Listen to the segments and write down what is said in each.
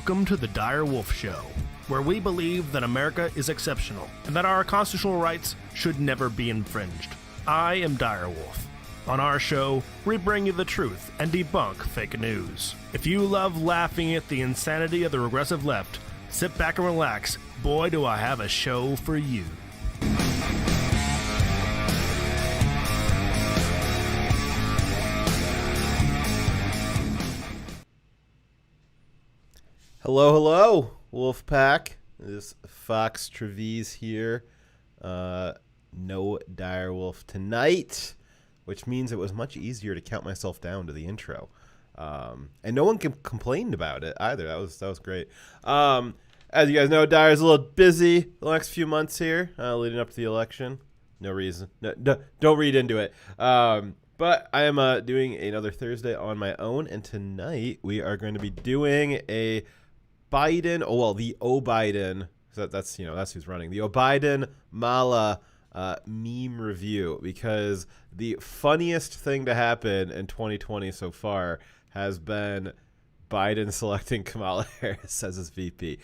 Welcome to the Dire Wolf Show, where we believe that America is exceptional and that our constitutional rights should never be infringed. I am Dire Wolf. On our show, we bring you the truth and debunk fake news. If you love laughing at the insanity of the regressive left, sit back and relax. Boy, do I have a show for you. Hello, Wolfpack. This is Fox Trevize here. No Dire Wolf tonight, which means it was much easier to count myself down to the intro. And no one complained about it either. That was great. As you guys know, Dire's a little busy the next few months here, leading up to the election. No reason. No, don't read into it. But I am doing another Thursday on my own, and tonight we are going to be doing a Biden, the O'Biden, that's who's running, the O'Biden Mala meme review, because the funniest thing to happen in 2020 so far has been Biden selecting Kamala Harris as his VP.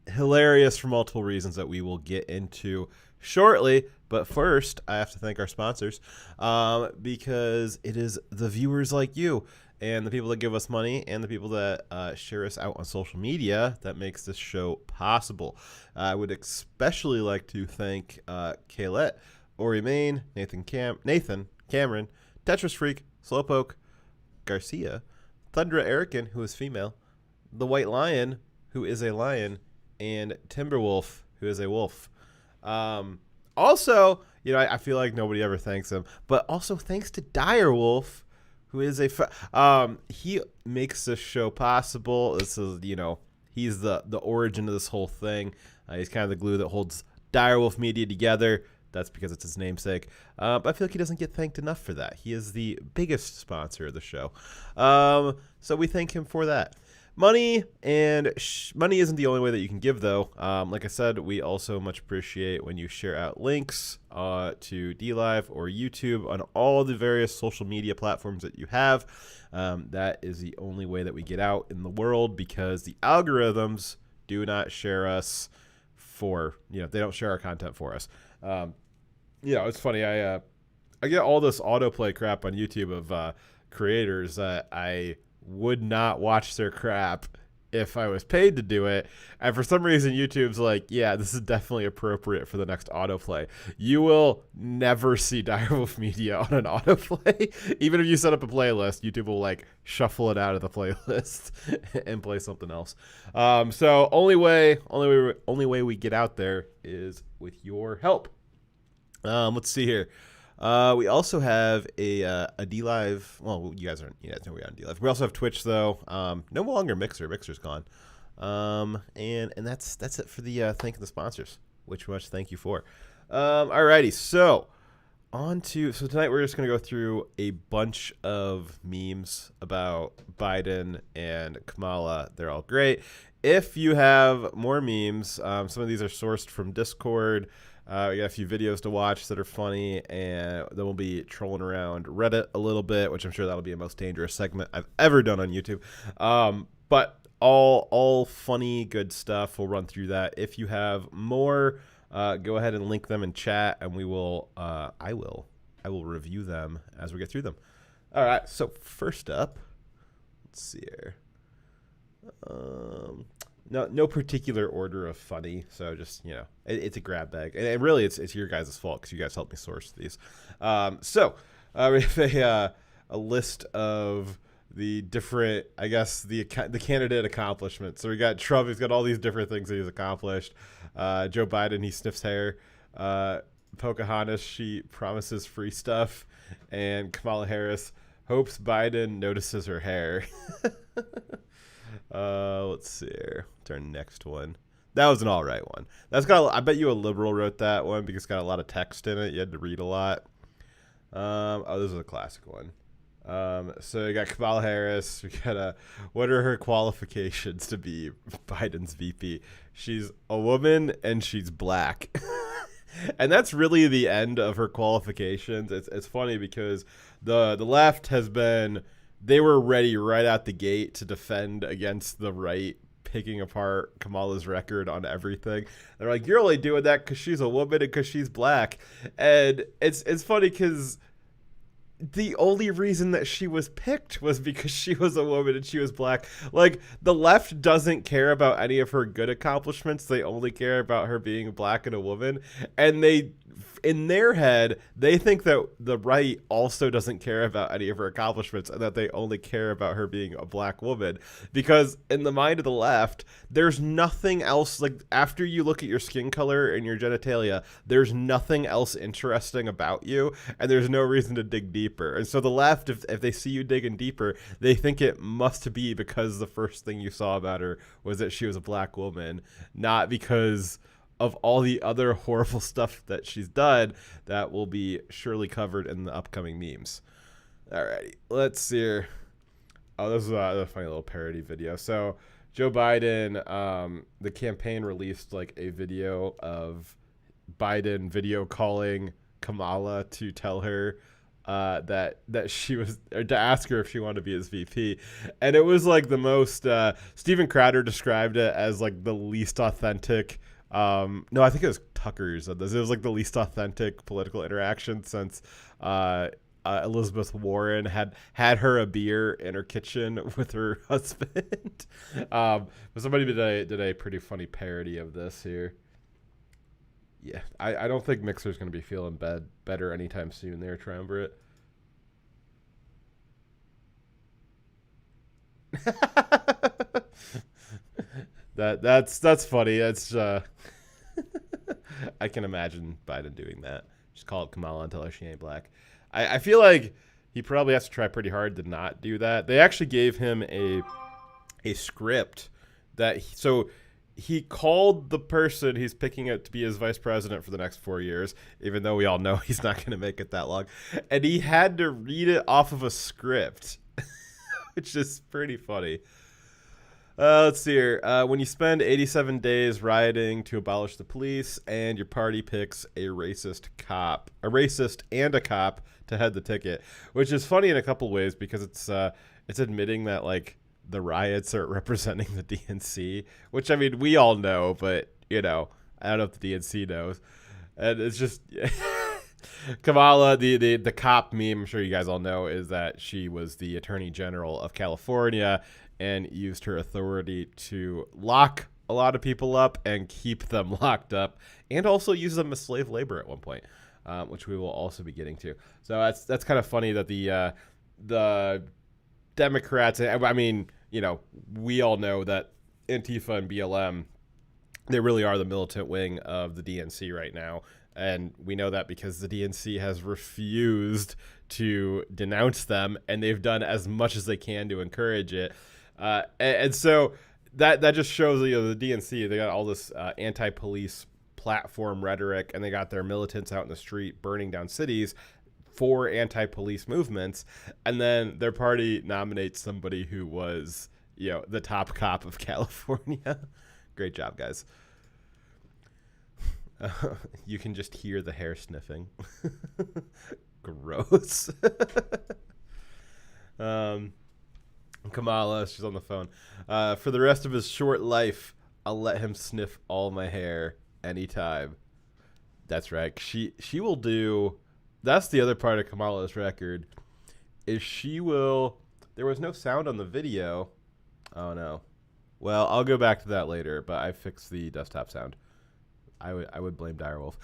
Hilarious for multiple reasons that we will get into shortly, but first I have to thank our sponsors, because it is the viewers like you and the people that give us money and the people that share us out on social media that makes this show possible. I would especially like to thank Kaylette, Ori Main, Nathan Cameron, Tetris Freak, Slowpoke, Garcia, Thundra Erican, who is female, The White Lion, who is a lion, and Timberwolf, who is a wolf. Also, I feel like nobody ever thanks him, but also thanks to Dire Wolf, who is he makes this show possible. This is, he's the origin of this whole thing. He's kind of the glue that holds Dire Wolf Media together. That's because it's his namesake. But I feel like he doesn't get thanked enough for that. He is the biggest sponsor of the show. So we thank him for that. Money isn't the only way that you can give, though. Like I said, we also much appreciate when you share out links to DLive or YouTube on all the various social media platforms that you have. That is the only way that we get out in the world, because the algorithms do not share us they don't share our content for us. It's funny. I get all this autoplay crap on YouTube of creators that I would not watch their crap if I was paid to do it. And for some reason, YouTube's like, yeah, this is definitely appropriate for the next autoplay. You will never see Dire Wolf Media on an autoplay. Even if you set up a playlist, YouTube will shuffle it out of the playlist and play something else. So only way we get out there is with your help. Let's see here. We also have a DLive. Well, you guys know we're on DLive. We also have Twitch, though. No longer Mixer. Mixer's gone. And that's it for the thanking the sponsors, which much thank you for. Alrighty, so tonight we're just gonna go through a bunch of memes about Biden and Kamala. They're all great. If you have more memes, some of these are sourced from Discord. We got a few videos to watch that are funny, and then we'll be trolling around Reddit a little bit, which I'm sure that'll be the most dangerous segment I've ever done on YouTube. But all funny, good stuff. We'll run through that. If you have more, go ahead and link them in chat, and I will review them as we get through them. All right. So first up, let's see here. No particular order of funny, so just it's a grab bag, and really it's your guys' fault because you guys helped me source these. So we have a list of the different, I guess, the candidate accomplishments. So we got Trump; he's got all these different things that he's accomplished. Joe Biden, he sniffs hair. Pocahontas, she promises free stuff, and Kamala Harris hopes Biden notices her hair. Let's see here. Turn next one. That was an all right one. I bet you a liberal wrote that one because it's got a lot of text in it. You had to read a lot. This is a classic one. So you got Kamala Harris. We got what are her qualifications to be Biden's VP? She's a woman and she's black. And that's really the end of her qualifications. It's funny because the left has been they were ready right out the gate to defend against the right picking apart Kamala's record on everything. They're like, you're only doing that because she's a woman and because she's black. And it's funny because the only reason that she was picked was because she was a woman and she was black. Like, the left doesn't care about any of her good accomplishments. They only care about her being black and a woman. And they, in their head, they think that the right also doesn't care about any of her accomplishments and that they only care about her being a black woman. Because in the mind of the left, there's nothing else. Like, after you look at your skin color and your genitalia, there's nothing else interesting about you, and there's no reason to dig deeper. And so the left, if they see you digging deeper, they think it must be because the first thing you saw about her was that she was a black woman, not because of all the other horrible stuff that she's done that will be surely covered in the upcoming memes. Alrighty, let's see here. Oh, this is a funny little parody video. So Joe Biden, the campaign released like a video of Biden video calling Kamala to tell her that she was, or to ask her if she wanted to be his VP. And it was like the most, Steven Crowder described it as like the least authentic. No, I think it was Tucker said this. It was like the least authentic political interaction since Elizabeth Warren had her a beer in her kitchen with her husband. But somebody did a pretty funny parody of this here. Yeah, I don't think Mixer's going to be feeling better anytime soon there, Triumvirate. That's funny. That's I can imagine Biden doing that. Just call it Kamala and tell her she ain't black. I feel like he probably has to try pretty hard to not do that. They actually gave him a script that he called the person he's picking out to be his vice president for the next 4 years, even though we all know he's not going to make it that long. And he had to read it off of a script, which is pretty funny. Let's see here. When you spend 87 days rioting to abolish the police and your party picks a racist and a cop to head the ticket, which is funny in a couple ways because it's admitting that like the riots are representing the DNC, which I mean we all know, but you know I don't know if the DNC knows, and it's just Kamala, the cop meme. I'm sure you guys all know is that she was the Attorney General of California and used her authority to lock a lot of people up and keep them locked up, and also use them as slave labor at one point, which we will also be getting to. So that's kind of funny that the Democrats, I mean, you know, we all know that Antifa and BLM, they really are the militant wing of the DNC right now. And we know that because the DNC has refused to denounce them, and they've done as much as they can to encourage it. And so that just shows, you know, the DNC, they got all this anti-police platform rhetoric, and they got their militants out in the street burning down cities for anti-police movements, and then their party nominates somebody who was, you know, the top cop of California. Great job, guys. You can just hear the hair sniffing. Gross. Kamala, she's on the phone. For the rest of his short life, I'll let him sniff all my hair anytime. That's right. She will do. That's the other part of Kamala's record, is she will. There was no sound on the video. Oh no. Well, I'll go back to that later, but I fixed the desktop sound. I would blame Direwolf.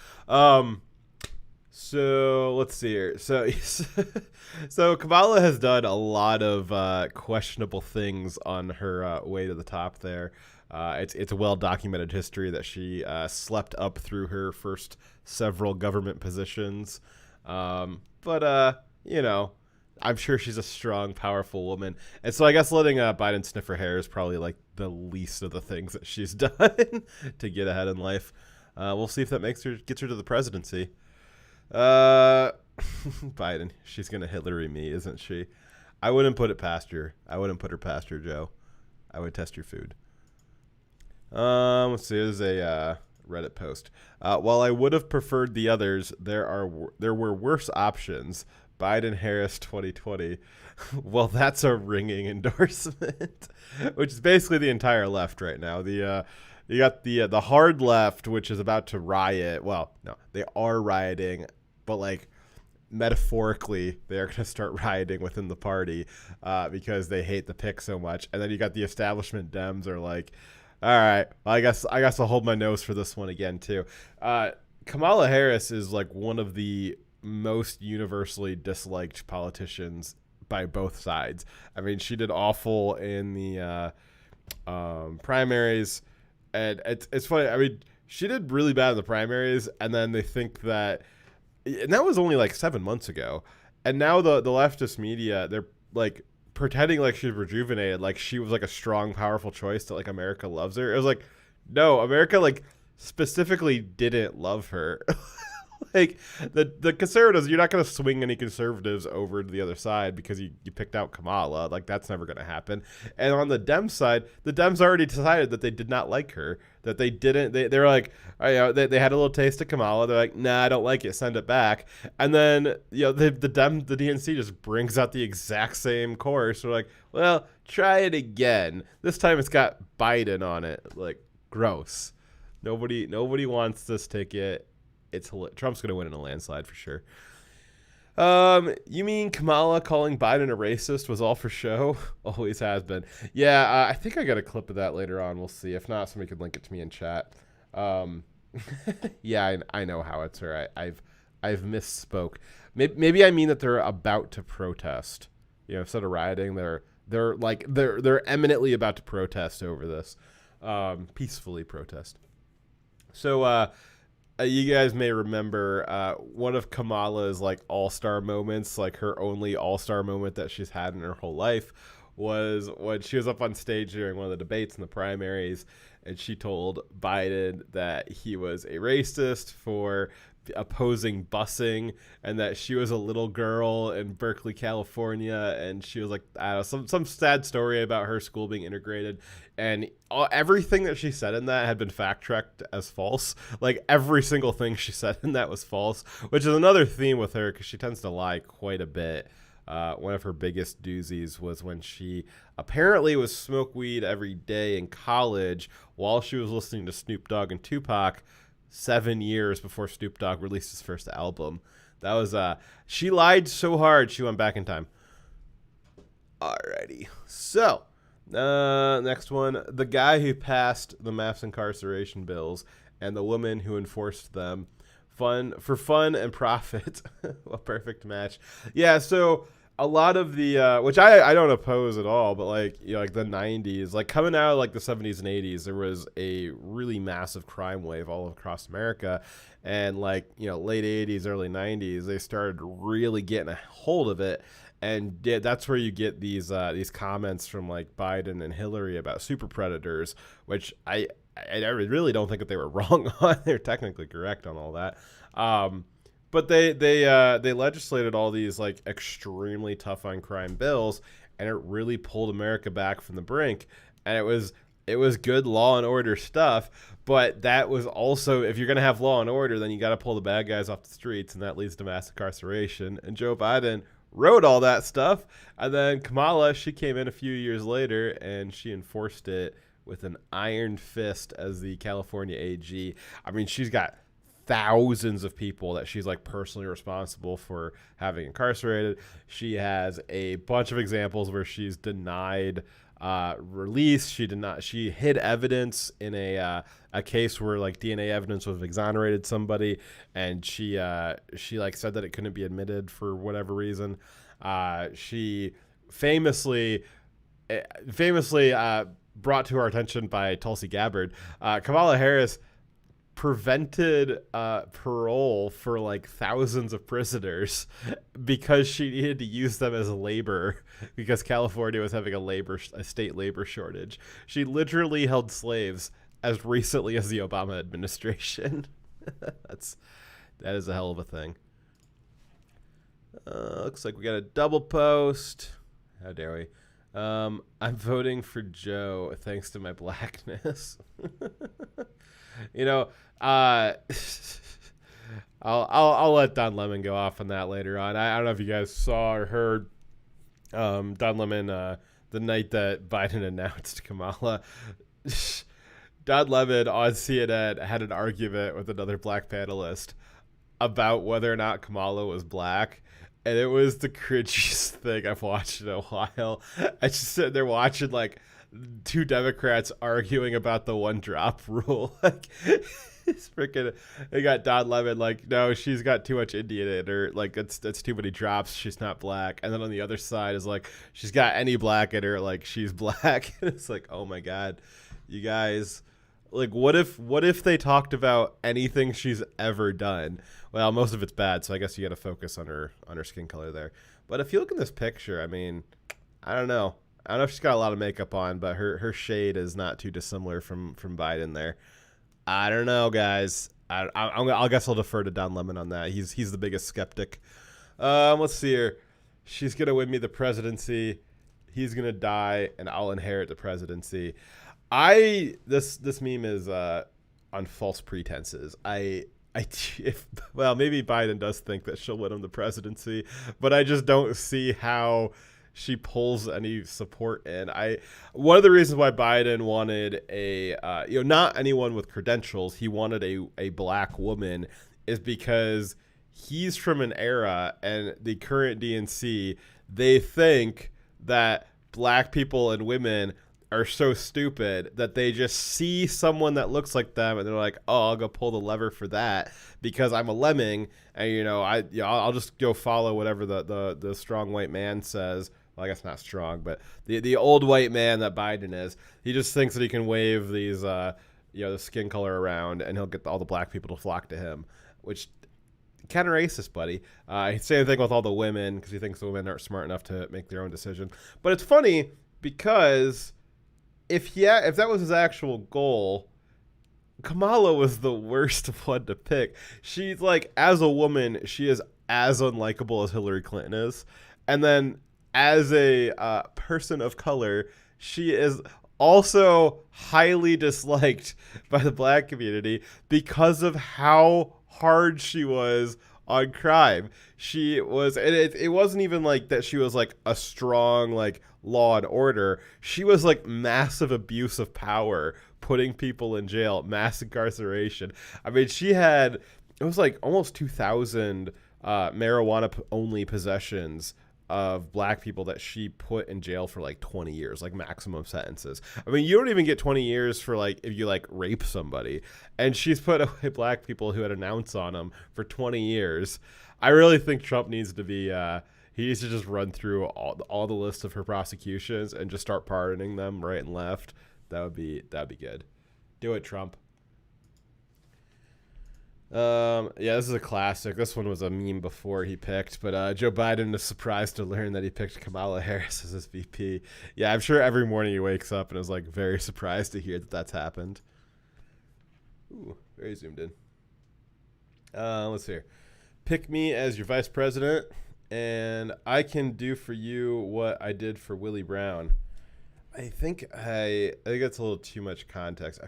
So let's see here. So Kamala has done a lot of questionable things on her way to the top there. It's a well documented history that she slept up through her first several government positions. But you know, I'm sure she's a strong, powerful woman. And so I guess letting Biden sniff her hair is probably like the least of the things that she's done to get ahead in life. We'll see if that gets her to the presidency. Biden, she's going to Hillary me, isn't she? I wouldn't put it past her. I wouldn't put her past her, Joe. I would test your food. Let's see. There's a Reddit post. While I would have preferred the others, there were worse options. Biden Harris 2020. Well, that's a ringing endorsement, which is basically the entire left right now. You got the hard left, which is about to riot. Well, no, they are rioting, but like metaphorically, they are going to start rioting within the party because they hate the pick so much. And then you got the establishment Dems are like, all right, well, I guess I'll hold my nose for this one again too. Kamala Harris is like one of the most universally disliked politicians by both sides. I mean, she did awful in the primaries, and it's funny. I mean, she did really bad in the primaries, and then they think that, and that was only like 7 months ago, and now the leftist media, they're like pretending like she's rejuvenated, like she was like a strong, powerful choice that like America loves her. It was like, no, America like specifically didn't love her. Like the conservatives, you're not going to swing any conservatives over to the other side because you picked out Kamala. Like that's never going to happen. And on the Dem side, the Dems already decided that they did not like her. That they didn't. They were like, oh, you know, they had a little taste of Kamala. They're like, nah, I don't like it. Send it back. And then the DNC just brings out the exact same course. They're like, well, try it again. This time it's got Biden on it. Like gross. Nobody wants this ticket. Trump's going to win in a landslide for sure. You mean Kamala calling Biden a racist was all for show? Always has been. Yeah, I think I got a clip of that later on. We'll see. If not, somebody could link it to me in chat. Yeah, I know how it's her. I've misspoke. Maybe I mean that they're about to protest. You know, instead of rioting, they're eminently about to protest over this. Peacefully protest. So, you guys may remember one of Kamala's like all-star moments, like her only all-star moment that she's had in her whole life, was when she was up on stage during one of the debates in the primaries, and she told Biden that he was a racist for opposing busing, and that she was a little girl in Berkeley, California, and she was like, I don't know, some sad story about her school being integrated, and everything that she said in that had been fact-checked as false. Like every single thing she said in that was false, which is another theme with her because she tends to lie quite a bit. One of her biggest doozies was when she apparently was smoke weed every day in college while she was listening to Snoop Dogg and Tupac 7 years before Snoop Dogg released his first album. That was she lied so hard she went back in time. Alrighty, so next one, the guy who passed the mass incarceration bills and the woman who enforced them. Fun and profit. A perfect match. Yeah, so a lot of the which I don't oppose at all, but like, you know, like the 90s, like coming out of like the 70s and 80s, there was a really massive crime wave all across America, and like, you know, late 80s, early 90s, they started really getting a hold of it. And yeah, that's where you get these comments from like Biden and Hillary about super predators, which I really don't think that they were wrong on. They're technically correct on all that. But they legislated all these like extremely tough on crime bills, and it really pulled America back from the brink. And it was good law and order stuff, but that was also, if you're going to have law and order, then you got to pull the bad guys off the streets, and that leads to mass incarceration. And Joe Biden wrote all that stuff, and then Kamala, she came in a few years later and she enforced it with an iron fist as the California AG. I mean, she's got thousands of people that she's like personally responsible for having incarcerated. She has a bunch of examples where she's denied release. She hid evidence in a case where like DNA evidence would have exonerated somebody, and she like said that it couldn't be admitted for whatever reason. She famously brought to our attention by Tulsi Gabbard, Kamala Harris prevented parole for like thousands of prisoners because she needed to use them as labor because California was having a state labor shortage. She literally held slaves as recently as the Obama administration. That is a hell of a thing. Looks like we got a double post. How dare we? I'm voting for Joe thanks to my blackness. You know, I'll let Don Lemon go off on that later on. I don't know if you guys saw or heard Don Lemon the night that Biden announced Kamala. Don Lemon on CNN had an argument with another black panelist about whether or not Kamala was black. And it was the cringiest thing I've watched in a while. I just sitting there watching like two Democrats arguing about the one drop rule. Like, it's freaking. They got Don Lemon like, no, she's got too much Indian in her. Like, that's too many drops. She's not black. And then on the other side is like, she's got any black in her. Like, she's black. And it's like, oh my god, you guys. Like, what if they talked about anything she's ever done? Well, most of it's bad, so I guess you got to focus on her skin color there. But if you look at this picture, I mean, I don't know. I don't know if she's got a lot of makeup on, but her shade is not too dissimilar from Biden there. I don't know, guys. I guess I'll defer to Don Lemon on that. He's the biggest skeptic. Let's see here. She's gonna win me the presidency. He's gonna die, and I'll inherit the presidency. This meme is on false pretenses. Maybe Biden does think that she'll win him the presidency, but I just don't see how she pulls any support in. One of the reasons why Biden wanted not anyone with credentials, he wanted a black woman, is because he's from an era, and the current DNC, they think that black people and women are so stupid that they just see someone that looks like them and they're like, oh, I'll go pull the lever for that because I'm a lemming, and I'll just go follow whatever the strong white man says. Well, I guess not strong, but the old white man that Biden is. He just thinks that he can wave these the skin color around and he'll get all the black people to flock to him, which kind of racist, buddy. Same thing with all the women, because he thinks the women aren't smart enough to make their own decision. But it's funny because if that was his actual goal, Kamala was the worst one to pick. She's like, as a woman, she is as unlikable as Hillary Clinton is. And then as a person of color, she is also highly disliked by the black community because of how hard she was on crime. She was, and it wasn't even like that she was like a strong like law and order. She was like massive abuse of power, putting people in jail, mass incarceration. I mean, it was like almost 2,000 marijuana only possessions of black people that she put in jail for like 20 years, like maximum sentences. I mean, you don't even get 20 years for like if you like rape somebody, and she's put away black people who had an ounce on them for 20 years. I really think Trump needs to be he needs to just run through all the list of her prosecutions and just start pardoning them right and left. That'd be good. Do it, Trump. This is a classic. This one was a meme before he picked, but Joe Biden is surprised to learn that he picked Kamala Harris as his VP. Yeah, I'm sure every morning he wakes up and is like very surprised to hear that that's happened. Ooh, very zoomed in. Let's see here. Pick me as your vice president, and I can do for you what I did for Willie Brown. I think that's a little too much context. I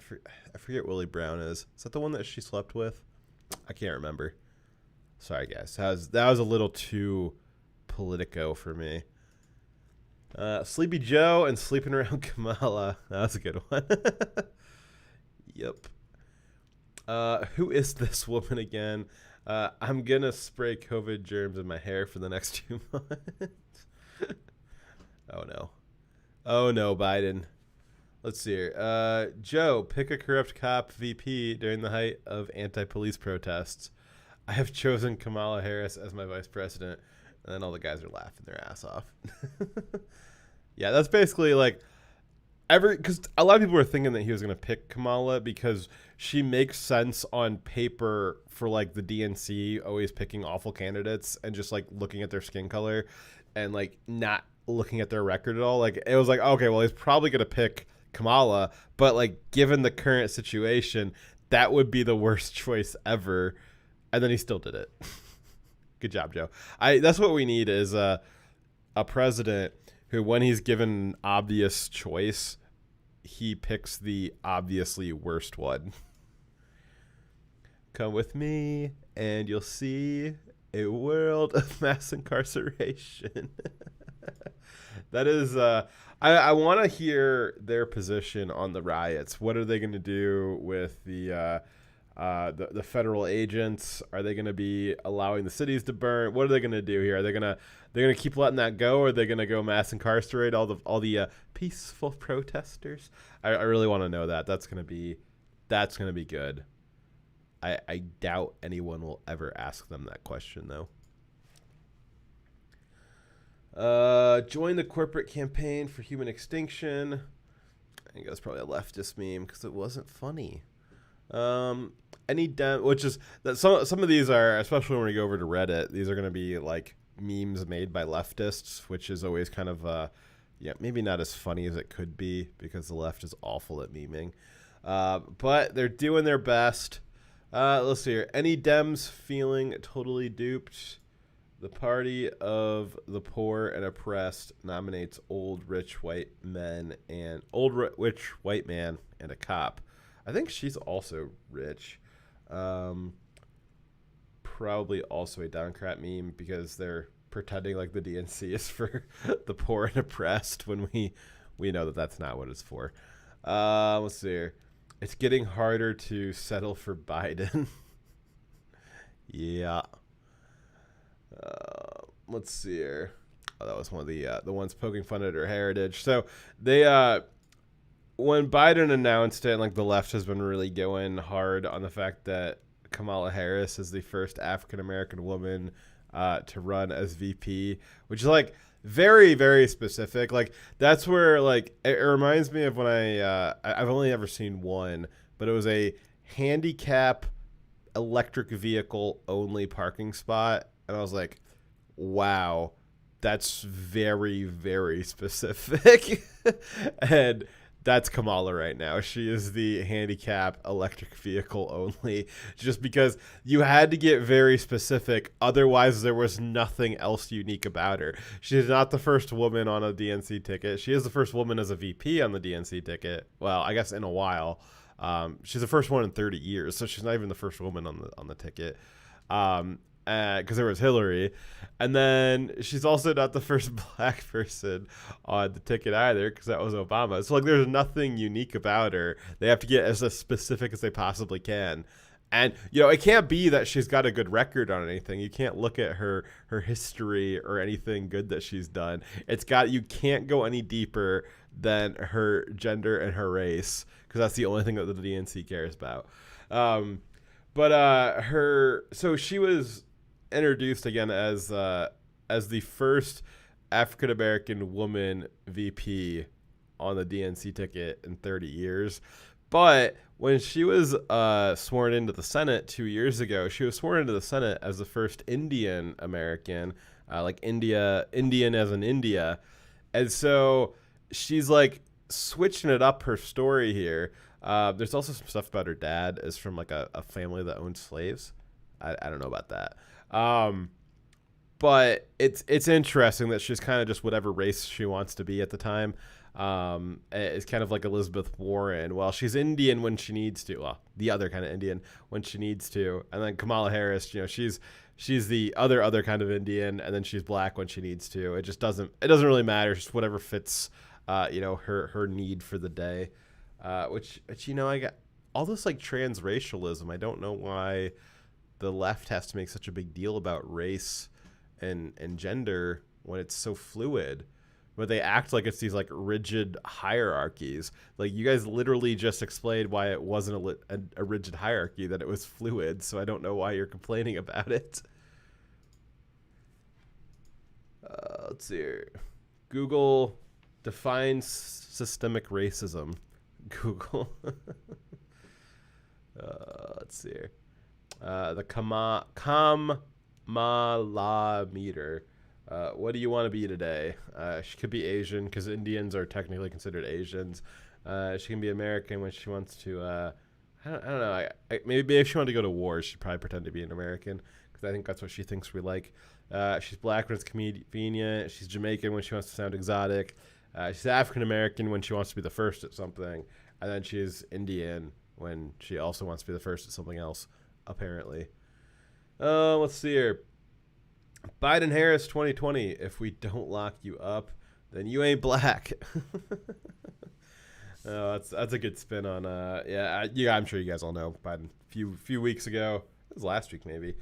forget what Willie Brown is. Is that the one that she slept with? I can't remember. Sorry, guys. That was a little too Politico for me. Sleepy Joe and Sleeping Around Kamala. That's a good one. Yep. Who is this woman again? I'm going to spray COVID germs in my hair for the next 2 months. Oh, no, Biden. Let's see here. Joe, pick a corrupt cop VP during the height of anti-police protests. I have chosen Kamala Harris as my vice president. And then all the guys are laughing their ass off. Yeah, that's basically like because a lot of people were thinking that he was going to pick Kamala because she makes sense on paper for like the DNC always picking awful candidates and just like looking at their skin color and like not looking at their record at all. Like it was like, okay, well, he's probably going to pick Kamala, but like given the current situation, that would be the worst choice ever. And then he still did it. Good job, Joe. That's what we need is a president who, when he's given an obvious choice, he picks the obviously worst one. Come with me, and you'll see a world of mass incarceration. That is, I want to hear their position on the riots. What are they going to do with the federal agents? Are they going to be allowing the cities to burn? What are they going to do here? Are they going to keep letting that go, or are they going to go mass incarcerate all the peaceful protesters? I really want to know that. That's going to be good. I doubt anyone will ever ask them that question, though. Join the corporate campaign for human extinction. I think that's probably a leftist meme because it wasn't funny. Which is that some of these are, especially when we go over to Reddit, these are going to be like memes made by leftists, which is always kind of maybe not as funny as it could be because the left is awful at memeing. But they're doing their best. Let's see here. Any Dems feeling totally duped? The party of the poor and oppressed nominates old rich white man and a cop. I think she's also rich. Probably also a Democrat meme because they're pretending like the DNC is for the poor and oppressed when we know that that's not what it's for. Let's see here. It's getting harder to settle for Biden. Yeah. Let's see here. Oh, that was one of the ones poking fun at her heritage. So they when Biden announced it, and like the left has been really going hard on the fact that Kamala Harris is the first African American woman to run as VP, which is like very, very specific. Like that's where like it reminds me of when I've only ever seen one, but it was a handicap electric vehicle only parking spot, and I was like, wow, that's very, very specific. And that's Kamala right now. She is the handicap electric vehicle only, just because you had to get very specific. Otherwise, there was nothing else unique about her. She is not the first woman on a DNC ticket. She is the first woman as a VP on the DNC ticket. Well, I guess in a while. She's the first one in 30 years, so she's not even the first woman on the ticket. Because there was Hillary, and then she's also not the first black person on the ticket either, because that was Obama. So like, there's nothing unique about her. They have to get as specific as they possibly can, and it can't be that she's got a good record on anything. You can't look at her history or anything good that she's done. You can't go any deeper than her gender and her race, because that's the only thing that the DNC cares about. So she was introduced again as the first African American woman VP on the DNC ticket in 30 years. But when she was sworn into the Senate 2 years ago, she was sworn into the Senate as the first Indian American, like Indian as in India. And so she's like switching it up, her story here. There's also some stuff about her dad is from like a family that owned slaves. I don't know about that. But it's interesting that she's kind of just whatever race she wants to be at the time. It's kind of like Elizabeth Warren. Well, she's Indian when she needs to. Well, the other kind of Indian when she needs to. And then Kamala Harris, she's the other kind of Indian, and then she's black when she needs to. It doesn't really matter. It's just whatever fits, her need for the day. Which I got all this like transracialism. I don't know why the left has to make such a big deal about race and gender when it's so fluid, but they act like it's these like rigid hierarchies. Like you guys literally just explained why it wasn't a rigid hierarchy, that it was fluid. So I don't know why you're complaining about it. Let's see here. Google defines systemic racism. Google. Let's see here. The Kamala meter. What do you want to be today? She could be Asian because Indians are technically considered Asians. She can be American when she wants to. I don't know. Maybe if she wanted to go to war, she'd probably pretend to be an American because I think that's what she thinks we like. She's black when it's convenient. She's Jamaican when she wants to sound exotic. She's African American when she wants to be the first at something, and then she's Indian when she also wants to be the first at something else. apparently. Let's see here. Biden-Harris 2020. If we don't lock you up, then you ain't black. Oh, that's a good spin on. Yeah. I'm sure you guys all know Biden. Few weeks ago, it was last week maybe.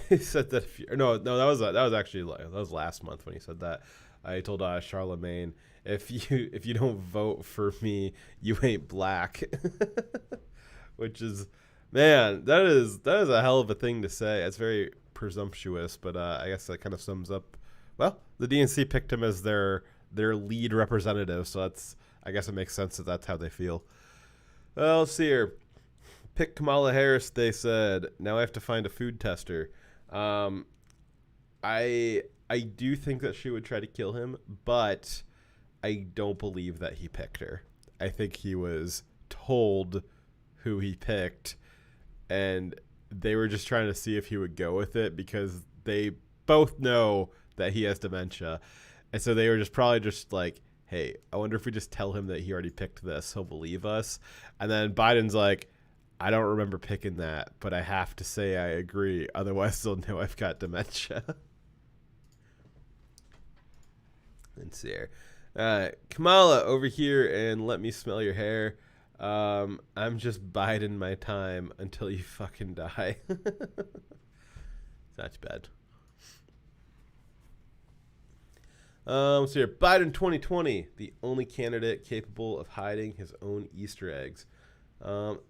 He said that. That was last month when he said that. I told Charlemagne, if you don't vote for me, you ain't black. Which is, man, that is a hell of a thing to say. It's very presumptuous, but I guess that kind of sums up. Well, the DNC picked him as their lead representative, so I guess it makes sense that that's how they feel. Well, let's see here. Pick Kamala Harris, they said. Now I have to find a food tester. I do think that she would try to kill him, but I don't believe that he picked her. I think he was told who he picked, and they were just trying to see if he would go with it because they both know that he has dementia. And so they were probably just like, hey, I wonder if we just tell him that he already picked this, he'll believe us. And then Biden's like, I don't remember picking that, but I have to say I agree. Otherwise, they'll know I've got dementia. Let's see here. Kamala, over here and let me smell your hair. I'm just biding my time until you fucking die. Not too bad. So here, Biden 2020, the only candidate capable of hiding his own Easter eggs.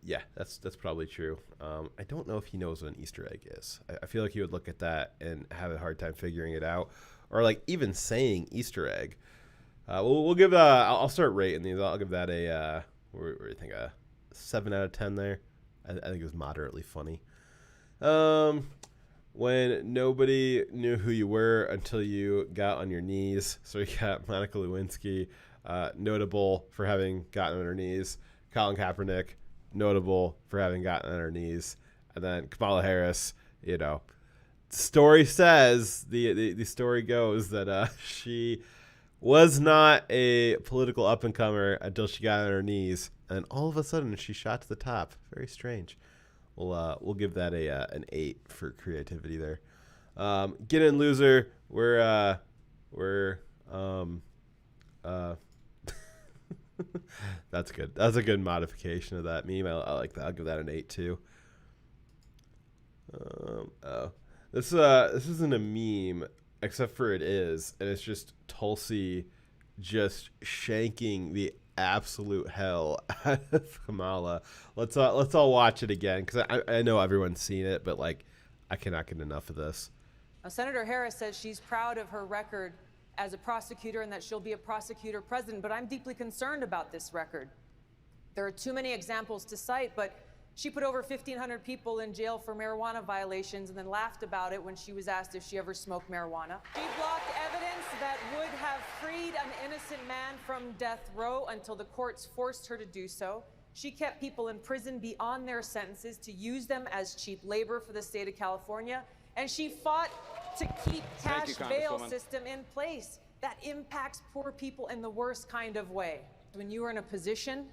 Yeah, that's probably true. I don't know if he knows what an Easter egg is. I feel like he would look at that and have a hard time figuring it out, or like even saying Easter egg. We'll give. I'll start rating these. I'll give that a. What do you think? A 7 out of 10 there. I think it was moderately funny. When nobody knew who you were until you got on your knees. So you got Monica Lewinsky, notable for having gotten on her knees. Colin Kaepernick, notable for having gotten on her knees. And then Kamala Harris, story says, the story goes that she was not a political up-and-comer until she got on her knees. And all of a sudden, she shot to the top. Very strange. We'll give that an 8 for creativity there. Get in, loser. We're that's good. That's a good modification of that meme. I like that. I'll give that an 8 too. This isn't a meme, except for it is, and it's just Tulsi just shanking the absolute hell out of Kamala. Let's all watch it again because I know everyone's seen it, but like I cannot get enough of this. Now, Senator Harris says she's proud of her record as a prosecutor and that she'll be a prosecutor president, but I'm deeply concerned about this record. There are too many examples to cite, but she put over 1,500 people in jail for marijuana violations and then laughed about it when she was asked if she ever smoked marijuana. She blocked evidence that would have freed an innocent man from death row until the courts forced her to do so. She kept people in prison beyond their sentences to use them as cheap labor for the state of California. And she fought to keep cash bail system in place. That impacts poor people in the worst kind of way. When you are in a position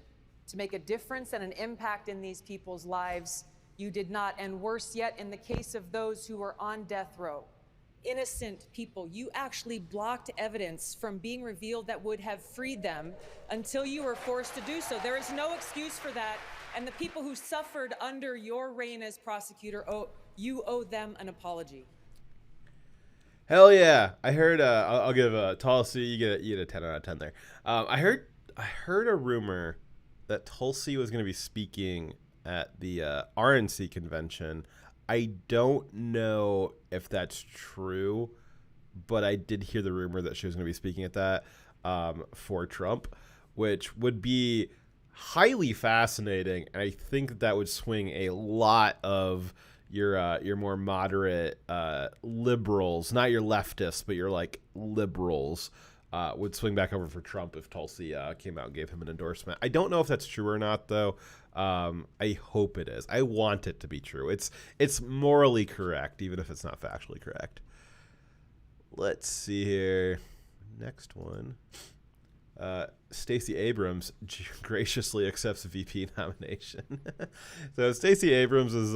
to make a difference and an impact in these people's lives, you did not. And worse yet, in the case of those who were on death row, innocent people, you actually blocked evidence from being revealed that would have freed them until you were forced to do so. There is no excuse for that. And the people who suffered under your reign as prosecutor, you owe them an apology. Hell yeah! I heard. I'll give Tulsi. You get a 10 out of 10 there. I heard a rumor that Tulsi was going to be speaking at the RNC convention. I don't know if that's true, but I did hear the rumor that she was going to be speaking at that for Trump, which would be highly fascinating. And I think that would swing a lot of your more moderate liberals, not your leftists, but your like liberals, would swing back over for Trump if Tulsi came out and gave him an endorsement. I don't know if that's true or not, though. I hope it is. I want it to be true. It's morally correct, even if it's not factually correct. Let's see here. Next one. Stacey Abrams graciously accepts a VP nomination. So Stacey Abrams is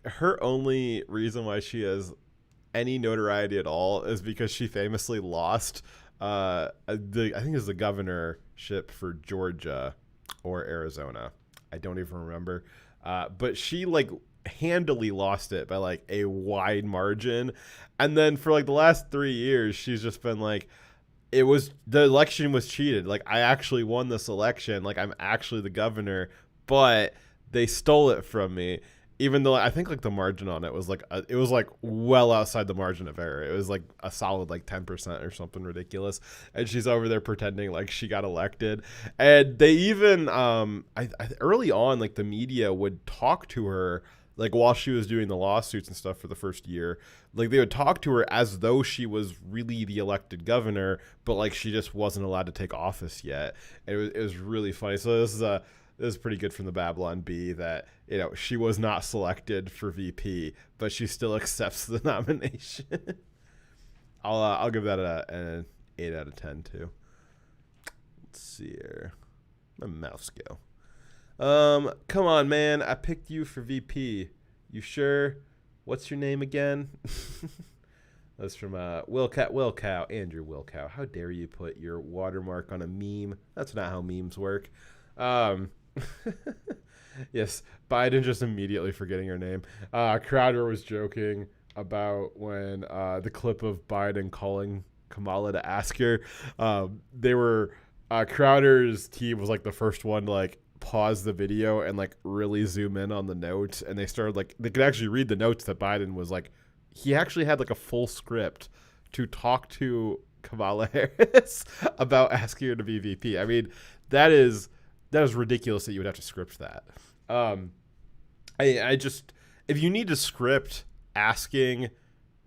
her only reason why she has any notoriety at all is because she famously lost I think it was the governorship for Georgia or Arizona. I don't even remember. But she like handily lost it by like a wide margin. And then for like the last 3 years, she's just been like, the election was cheated. Like, I actually won this election. Like, I'm actually the governor, but they stole it from me. Even though I think like the margin on it was like, it was like well outside the margin of error. It was like a solid like 10% or something ridiculous. And she's over there pretending like she got elected. And they even, early on, like the media would talk to her like while she was doing the lawsuits and stuff for the first year. Like they would talk to her as though she was really the elected governor, but like she just wasn't allowed to take office yet. And it was really funny. So this is pretty good from the Babylon Bee that, you know, she was not selected for VP, but she still accepts the nomination. I'll give that an 8 out of 10 too. Let's see here. My mouse go. Come on, man. I picked you for VP. You sure? What's your name again? That's from Wilcow, Andrew Wilcow. How dare you put your watermark on a meme? That's not how memes work. Yes, Biden just immediately forgetting her name. Crowder was joking about when the clip of Biden calling Kamala to ask her. They were Crowder's team was like the first one to like pause the video and like really zoom in on the notes, and they started like they could actually read the notes that Biden was like. He actually had like a full script to talk to Kamala Harris about asking her to be VP. I mean, that is ridiculous that you would have to script that. I just, if you need to script asking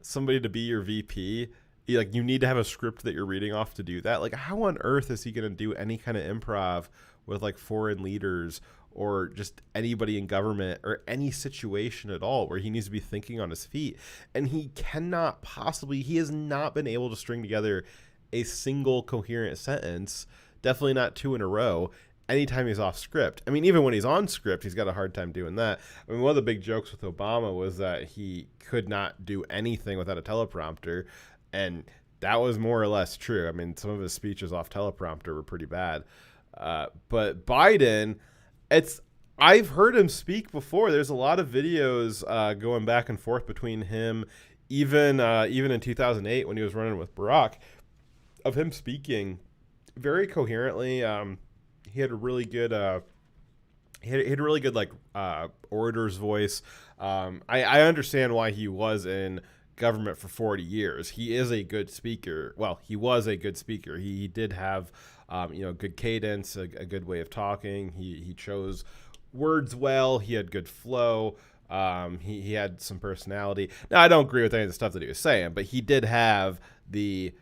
somebody to be your VP, you need to have a script that you're reading off to do that. Like, how on earth is he going to do any kind of improv with like foreign leaders or just anybody in government or any situation at all where he needs to be thinking on his feet? And he has not been able to string together a single coherent sentence, definitely not 2 in a row, anytime he's off script. I mean, even when he's on script, he's got a hard time doing that. I mean, one of the big jokes with Obama was that he could not do anything without a teleprompter, and that was more or less true. I mean, some of his speeches off teleprompter were pretty bad. But Biden, I've heard him speak before. There's a lot of videos going back and forth between him, even in 2008 when he was running with Barack, of him speaking very coherently. He had a really good like orator's voice. I understand why he was in government for 40 years. He is a good speaker. Well, he was a good speaker. He did have good cadence, a good way of talking. He chose words well. He had good flow. He had some personality. Now, I don't agree with any of the stuff that he was saying, but he did have the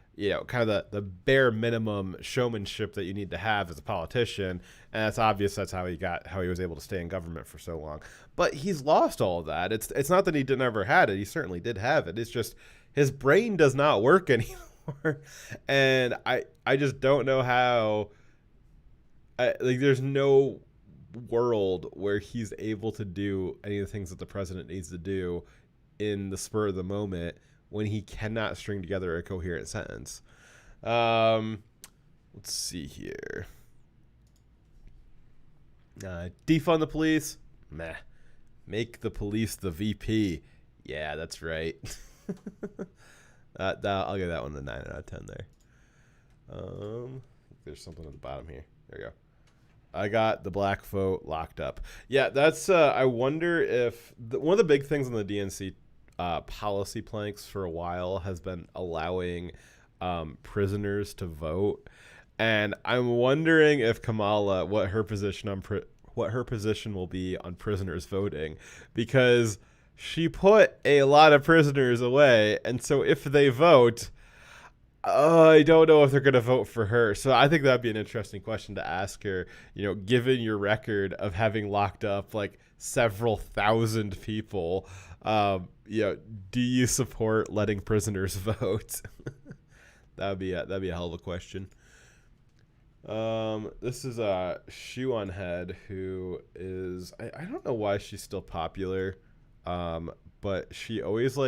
kind of the bare minimum showmanship that you need to have as a politician, and it's obvious that's how he was able to stay in government for so long. But he's lost all of that. It's not that he never had it. He certainly did have it. It's just his brain does not work anymore, and I just don't know how. There's no world where he's able to do any of the things that the president needs to do in the spur of the moment when he cannot string together a coherent sentence. Let's see here. Defund the police? Meh. Make the police the VP. Yeah, that's right. I'll give that one a 9 out of 10 there. There's something at the bottom here. There you go. I got the black vote locked up. Yeah, that's. I wonder if one of the big things on the DNC policy planks for a while has been allowing prisoners to vote, and I'm wondering if Kamala, what her position will be on prisoners voting, because she put a lot of prisoners away, and so if they vote, I don't know if they're going to vote for her. So I think that'd be an interesting question to ask her. Given your record of having locked up like several thousand people, do you support letting prisoners vote? that'd be a hell of a question. This is Shoe on Head, who is I don't know why she's still popular, but she always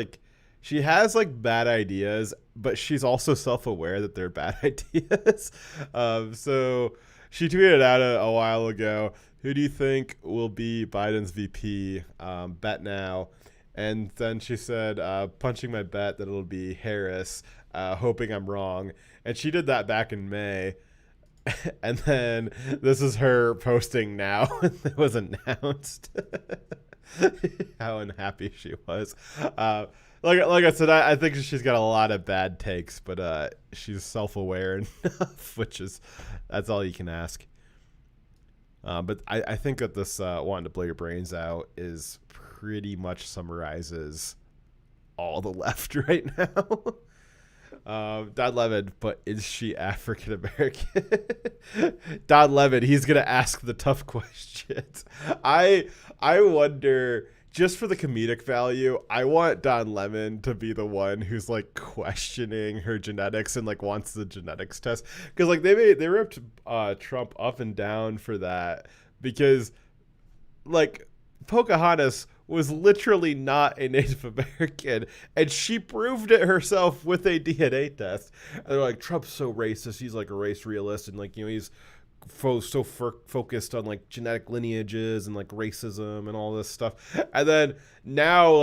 she has bad ideas, but she's also self-aware that they're bad ideas. So she tweeted out a while ago, "Who do you think will be Biden's VP? Bet now." And then she said, "Punching my bet that it'll be Harris, hoping I'm wrong." And she did that back in May. And then this is her posting now. It was announced how unhappy she was. Like I said, I think she's got a lot of bad takes, but she's self-aware enough, that's all you can ask. But I think that this wanting to blow your brains out is pretty much summarizes all the left right now. Don Lemon, but is she African American? Don Lemon, he's gonna ask the tough questions. I wonder, just for the comedic value, I want Don Lemon to be the one who's questioning her genetics and wants the genetics test, because they ripped Trump up and down for that, because Pocahontas was literally not a Native American, and she proved it herself with a DNA test. And they're like, Trump's so racist. He's a race realist, and he's focused on genetic lineages and racism and all this stuff. And then now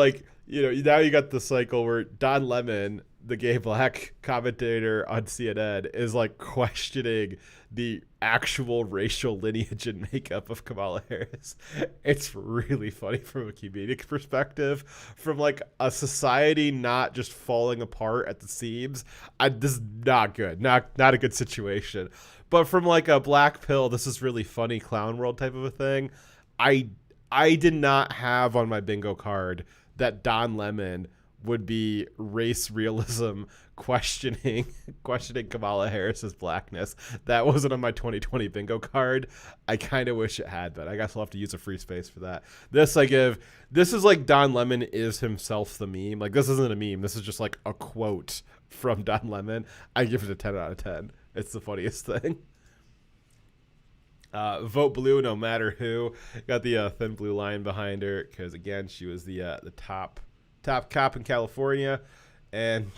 now you got the cycle where Don Lemon, the gay black commentator on CNN, is questioning the actual racial lineage and makeup of Kamala Harris. It's really funny from a comedic perspective, from a society not just falling apart at the seams. This is not good, not a good situation. But from a black pill, this is really funny clown world type of a thing. I did not have on my bingo card that Don Lemon would be race realism questioning Kamala Harris's blackness. That wasn't on my 2020 bingo card. I kind of wish it had, but I guess I'll have to use a free space for that. This is Don Lemon is himself the meme. This isn't a meme. This is just a quote from Don Lemon. I give it a 10 out of 10. It's the funniest thing. Vote blue no matter who. Got the thin blue line behind her because, again, she was the top cop in California, and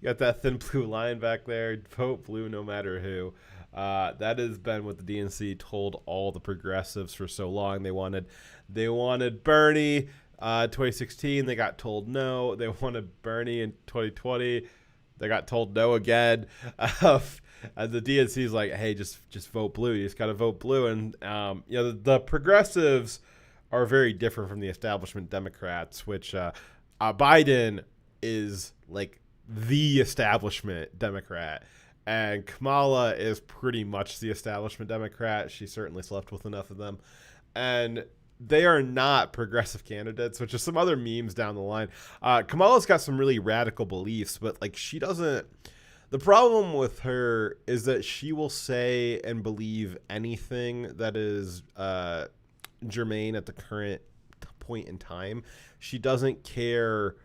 got that thin blue line back there. Vote blue no matter who. That has been what the DNC told all the progressives for so long. They wanted Bernie 2016. They got told no. They wanted Bernie in 2020. They got told no again. And the DNC is like, hey, just vote blue. You just got to vote blue. And the progressives are very different from the establishment Democrats, which Biden is the establishment Democrat, and Kamala is pretty much the establishment Democrat. She certainly slept with enough of them, and they are not progressive candidates, which is some other memes down the line. Kamala's got some really radical beliefs, but she doesn't. The problem with her is that she will say and believe anything that is germane at the current point in time. She doesn't care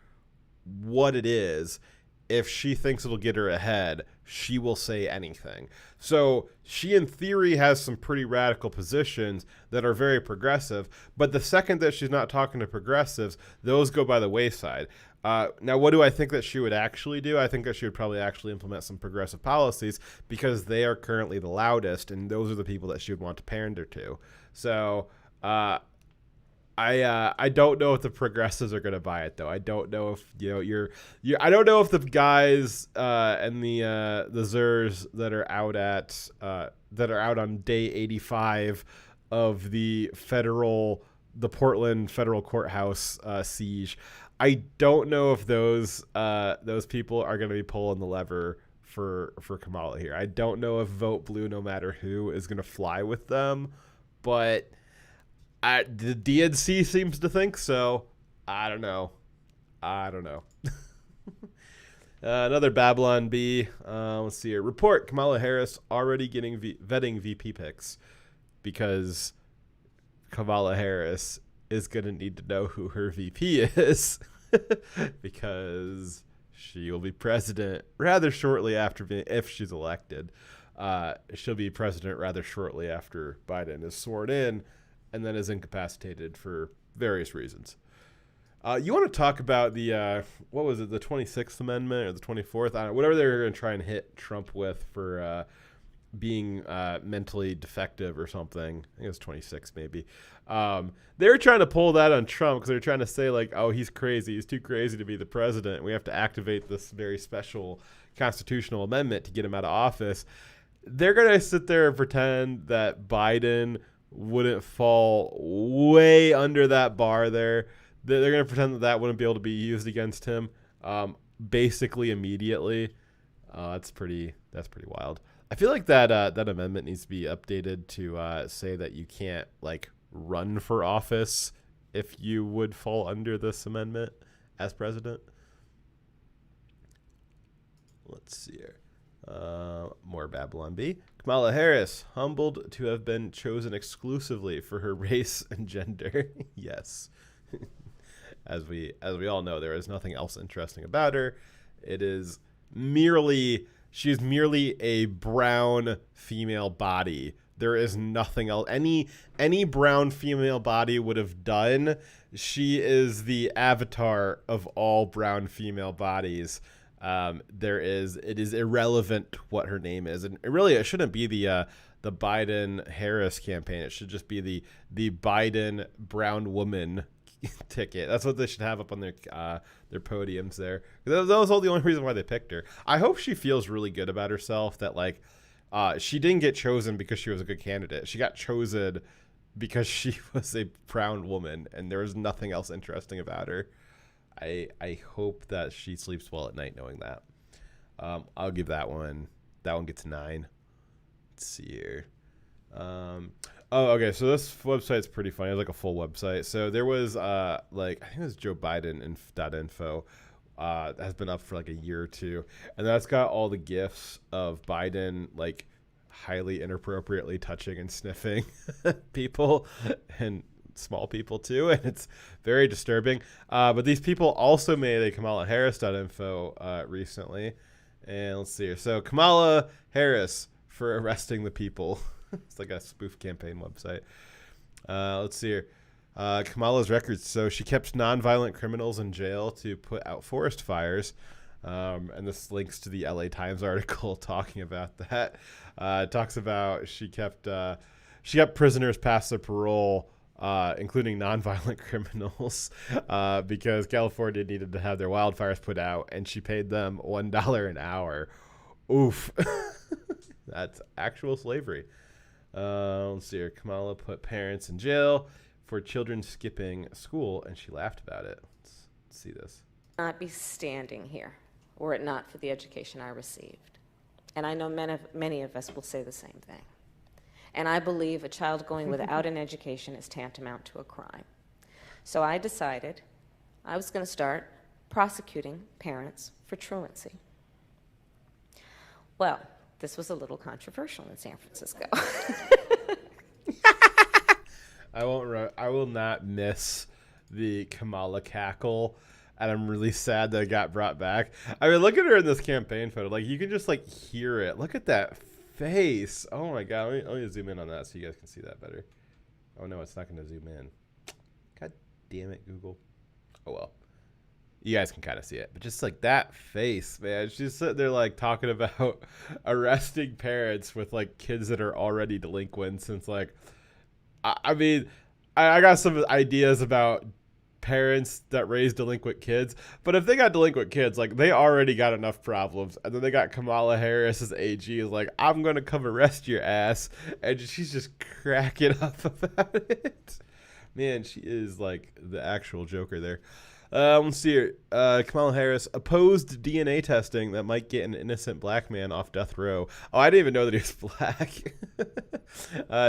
what it is. If she thinks it'll get her ahead, she will say anything. So she, in theory, has some pretty radical positions that are very progressive. But the second that she's not talking to progressives, those go by the wayside. Now, what do I think that she would actually do? I think that she would probably actually implement some progressive policies because they are currently the loudest, and those are the people that she would want to pander to. So I don't know if the progressives are going to buy it, though. I don't know if I don't know if the guys and the Zers that are out on day 85 of the Portland federal courthouse siege. I don't know if those people are going to be pulling the lever for Kamala here. I don't know if vote blue no matter who is going to fly with them, but the DNC seems to think so. I don't know. Another Babylon Bee. Let's see here. Report: Kamala Harris already getting vetting VP picks because Kamala Harris is going to need to know who her VP is because she will be president rather shortly after if she's elected. she'll be president rather shortly after Biden is sworn in and then is incapacitated for various reasons. You want to talk about the, what was it, the 26th Amendment or the 24th? I don't know, whatever they were going to try and hit Trump with for being mentally defective or something. I think it was 26 maybe. They were trying to pull that on Trump because they were trying to say like, oh, he's crazy. He's too crazy to be the president. We have to activate this very special constitutional amendment to get him out of office. They're going to sit there and pretend that Biden wouldn't fall way under that bar there. They're going to pretend that that wouldn't be able to be used against him basically immediately. That's pretty wild. I feel like that amendment needs to be updated to say that you can't like run for office if you would fall under this amendment as president. Let's see here. More Babylon Bee. Kamala Harris, humbled to have been chosen exclusively for her race and gender. Yes. As we all know, there is nothing else interesting about her. It is she's merely a brown female body. There is nothing else. Any brown female body would have done. She is the avatar of all brown female bodies. It is irrelevant what her name is, and it shouldn't be the Biden Harris campaign. It should just be the Biden brown woman ticket. That's what they should have up on their podiums there. That was all the only reason why they picked her. I hope she feels really good about herself that like she didn't get chosen because she was a good candidate. She got chosen because she was a brown woman and there was nothing else interesting about her. I hope that she sleeps well at night knowing that. I'll give that one gets 9. Let's see here. Okay. So this website's pretty funny. It's like a full website. So there was I think it was Joe Biden .info has been up for like a year or two, and that's got all the GIFs of Biden like highly inappropriately touching and sniffing people and small people too, and it's very disturbing. But these people also made a Kamala Harris.info recently, and let's see here. So Kamala Harris for arresting the people. It's like a spoof campaign website. Let's see here. Kamala's records. So she kept nonviolent criminals in jail to put out forest fires. And this links to the LA Times article talking about that. It talks about she kept prisoners past their parole, including nonviolent criminals, because California needed to have their wildfires put out, and she paid them $1 an hour. Oof. That's actual slavery. Let's see here. Kamala put parents in jail for children skipping school, and she laughed about it. Let's see this. Not be standing here were it not for the education I received. And I know many of us will say the same thing. And I believe a child going without an education is tantamount to a crime. So I decided I was going to start prosecuting parents for truancy. Well, this was a little controversial in San Francisco. I will not miss the Kamala cackle, and I'm really sad that it got brought back. I mean, look at her in this campaign photo. Like, you can just like hear it. Look at that face. Oh my god. Let me zoom in on that so you guys can see that better. Oh no, it's not going to zoom in. God damn it, Google. Oh well. You guys can kind of see it, but just like that face, man. She's sitting there like talking about arresting parents with like kids that are already delinquents. And it's like, I mean, I got some ideas about parents that raise delinquent kids, but if they got delinquent kids, like they already got enough problems, and then they got Kamala Harris as AG is like, I'm gonna come arrest your ass, and she's just cracking up about it. Man, she is like the actual Joker there. Let's see here. Kamala Harris opposed DNA testing that might get an innocent black man off death row. Oh, I didn't even know that he was black.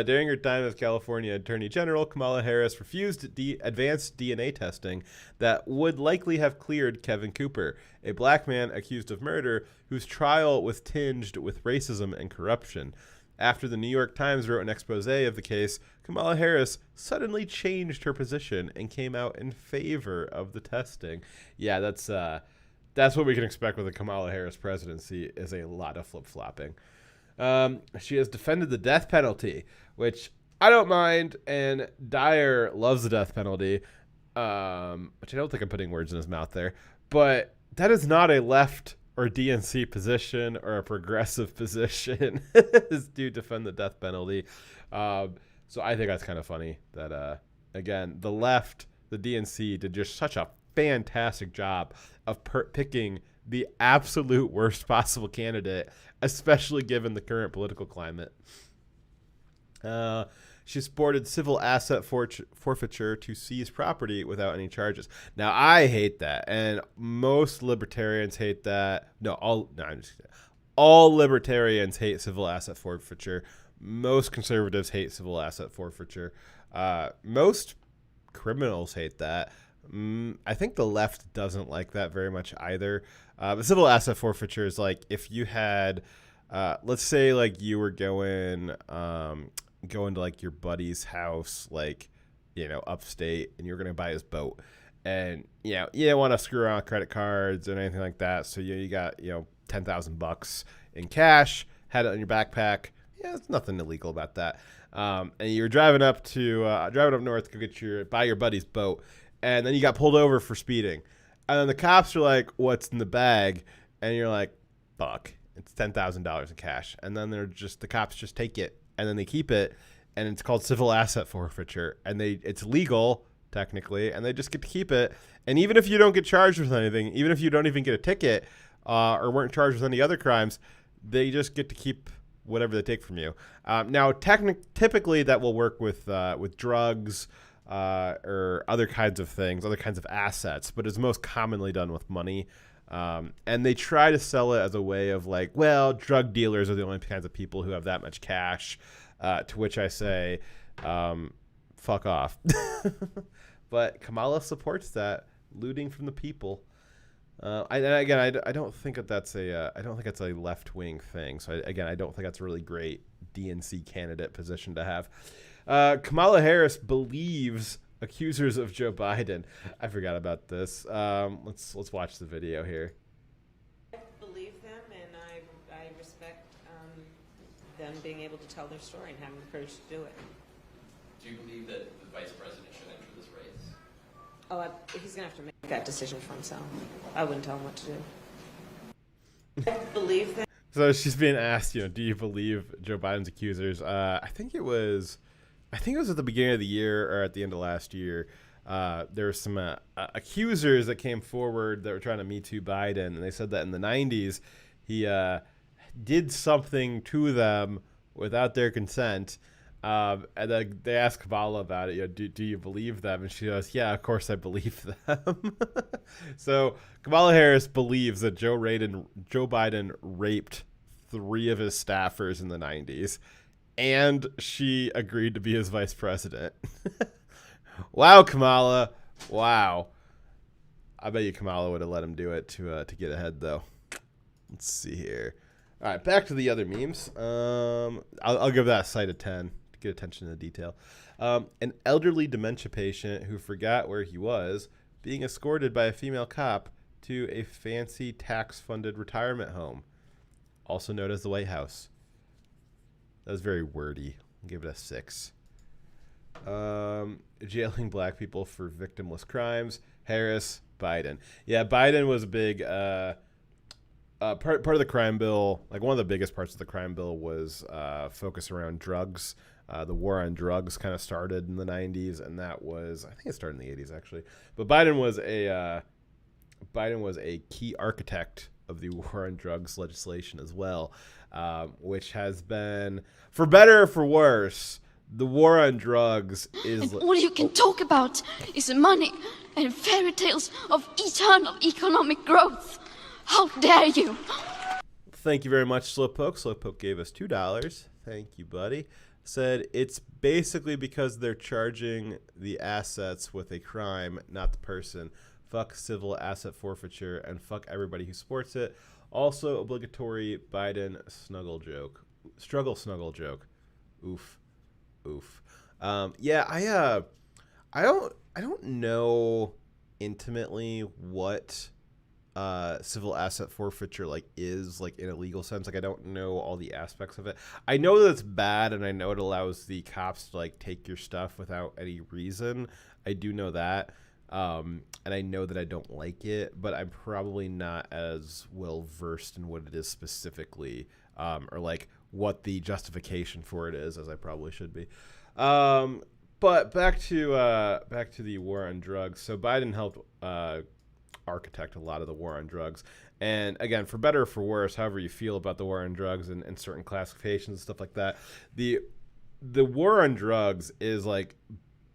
During her time as California Attorney General, Kamala Harris refused advanced DNA testing that would likely have cleared Kevin Cooper, a black man accused of murder whose trial was tinged with racism and corruption. After the New York Times wrote an expose of the case, Kamala Harris suddenly changed her position and came out in favor of the testing. Yeah, that's what we can expect with the Kamala Harris presidency, is a lot of flip-flopping. She has defended the death penalty, which I don't mind, and Dyer loves the death penalty, which I don't think I'm putting words in his mouth there. But that is not a left or DNC position or a progressive position is to defend the death penalty. So I think that's kind of funny that, again, the left, the DNC, did just such a fantastic job of picking the absolute worst possible candidate, especially given the current political climate. She supported civil asset forfeiture to seize property without any charges. Now, I hate that, and most libertarians hate that. All libertarians hate civil asset forfeiture. Most conservatives hate civil asset forfeiture. Most criminals hate that. I think the left doesn't like that very much either. But civil asset forfeiture is like if you had, let's say, like you were going to like your buddy's house, like, you know, upstate, and you're going to buy his boat, and you know you don't want to screw around with credit cards or anything like that, so you got, you know, $10,000 in cash, had it in your backpack. Yeah, there's nothing illegal about that. And you were driving up north to go buy your buddy's boat, and then you got pulled over for speeding, and then the cops are like, "What's in the bag?" And you're like, "Fuck, it's $10,000 in cash." And then the cops just take it, and then they keep it, and it's called civil asset forfeiture, and it's legal technically, and they just get to keep it. And even if you don't get charged with anything, even if you don't even get a ticket or weren't charged with any other crimes, they just get to keep whatever they take from you. Now, typically that will work with drugs or other kinds of things, other kinds of assets, but it's most commonly done with money. And they try to sell it as a way of like, well, drug dealers are the only kinds of people who have that much cash, to which I say, fuck off. But Kamala supports that, looting from the people. I don't think that's a left-wing thing. So I don't think that's a really great DNC candidate position to have. Kamala Harris believes accusers of Joe Biden. I forgot about this. Let's watch the video here. I believe them, and I respect them being able to tell their story and having the courage to do it. Do you believe that the vice president should enter this race? Oh, he's going to have to make that decision for himself. I wouldn't tell him what to do. I believe them. So she's being asked, do you believe Joe Biden's accusers? I think it was at the beginning of the year or at the end of last year. There were some accusers that came forward that were trying to Me Too Biden, and they said that in the 90s he did something to them without their consent. And then they asked Kamala about it. Do you believe them? And she goes, "Yeah, of course I believe them." So Kamala Harris believes that Joe Biden raped 3 of his staffers in the 90s, and she agreed to be his vice president. Wow, Kamala! Wow. I bet you Kamala would have let him do it to get ahead, though. Let's see here. All right, back to the other memes. I'll give that a site of 10. Get attention to detail. An elderly dementia patient who forgot where he was being escorted by a female cop to a fancy tax-funded retirement home, also known as the White House. That was very wordy. I'll give it a 6. Jailing black people for victimless crimes. Harris, Biden. Yeah, Biden was a big part of the crime bill. Like, one of the biggest parts of the crime bill was focus around drugs. The war on drugs kind of started in the 90s, and I think it started in the 80s actually. But Biden was a key architect of the war on drugs legislation as well, which has been, for better or for worse, the war on drugs is... And all you can talk about is money and fairy tales of eternal economic growth. How dare you? Thank you very much, Slowpoke. Slowpoke gave us $2. Thank you, buddy. Said it's basically because they're charging the assets with a crime, not the person. Fuck civil asset forfeiture and fuck everybody who supports it. Also, obligatory Biden struggle snuggle joke. Oof. Yeah, I don't know intimately what civil asset forfeiture like is like in a legal sense. Like I don't know all the aspects of it. I know that it's bad, and I know it allows the cops to like take your stuff without any reason. I do know that, and I know that I don't like it, but I'm probably not as well versed in what it is specifically, or like what the justification for it is as I probably should be. But back to the war on drugs. So Biden helped architect a lot of the war on drugs, and again, for better or for worse, however you feel about the war on drugs and certain classifications and stuff like that, the war on drugs is like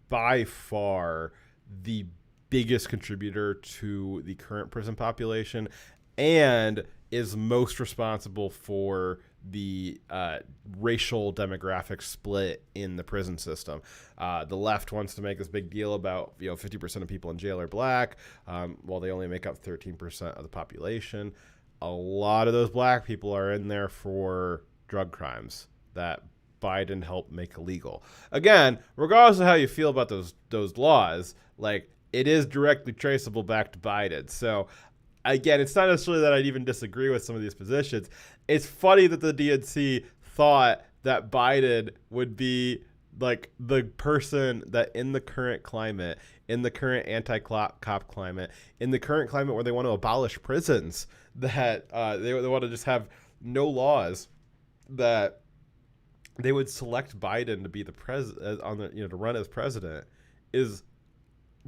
by far the biggest contributor to the current prison population, and is most responsible for the racial demographic split in the prison system. The left wants to make this big deal about 50% of people in jail are black, while they only make up 13% of the population. A lot of those black people are in there for drug crimes that Biden helped make illegal. Again, regardless of how you feel about those laws, like it is directly traceable back to Biden. So again, it's not necessarily that I'd even disagree with some of these positions. It's funny that the DNC thought that Biden would be like the person that in the current climate, in the current anti-cop climate, in the current climate where they want to abolish prisons, that they want to just have no laws, that they would select Biden to be the president to run as president is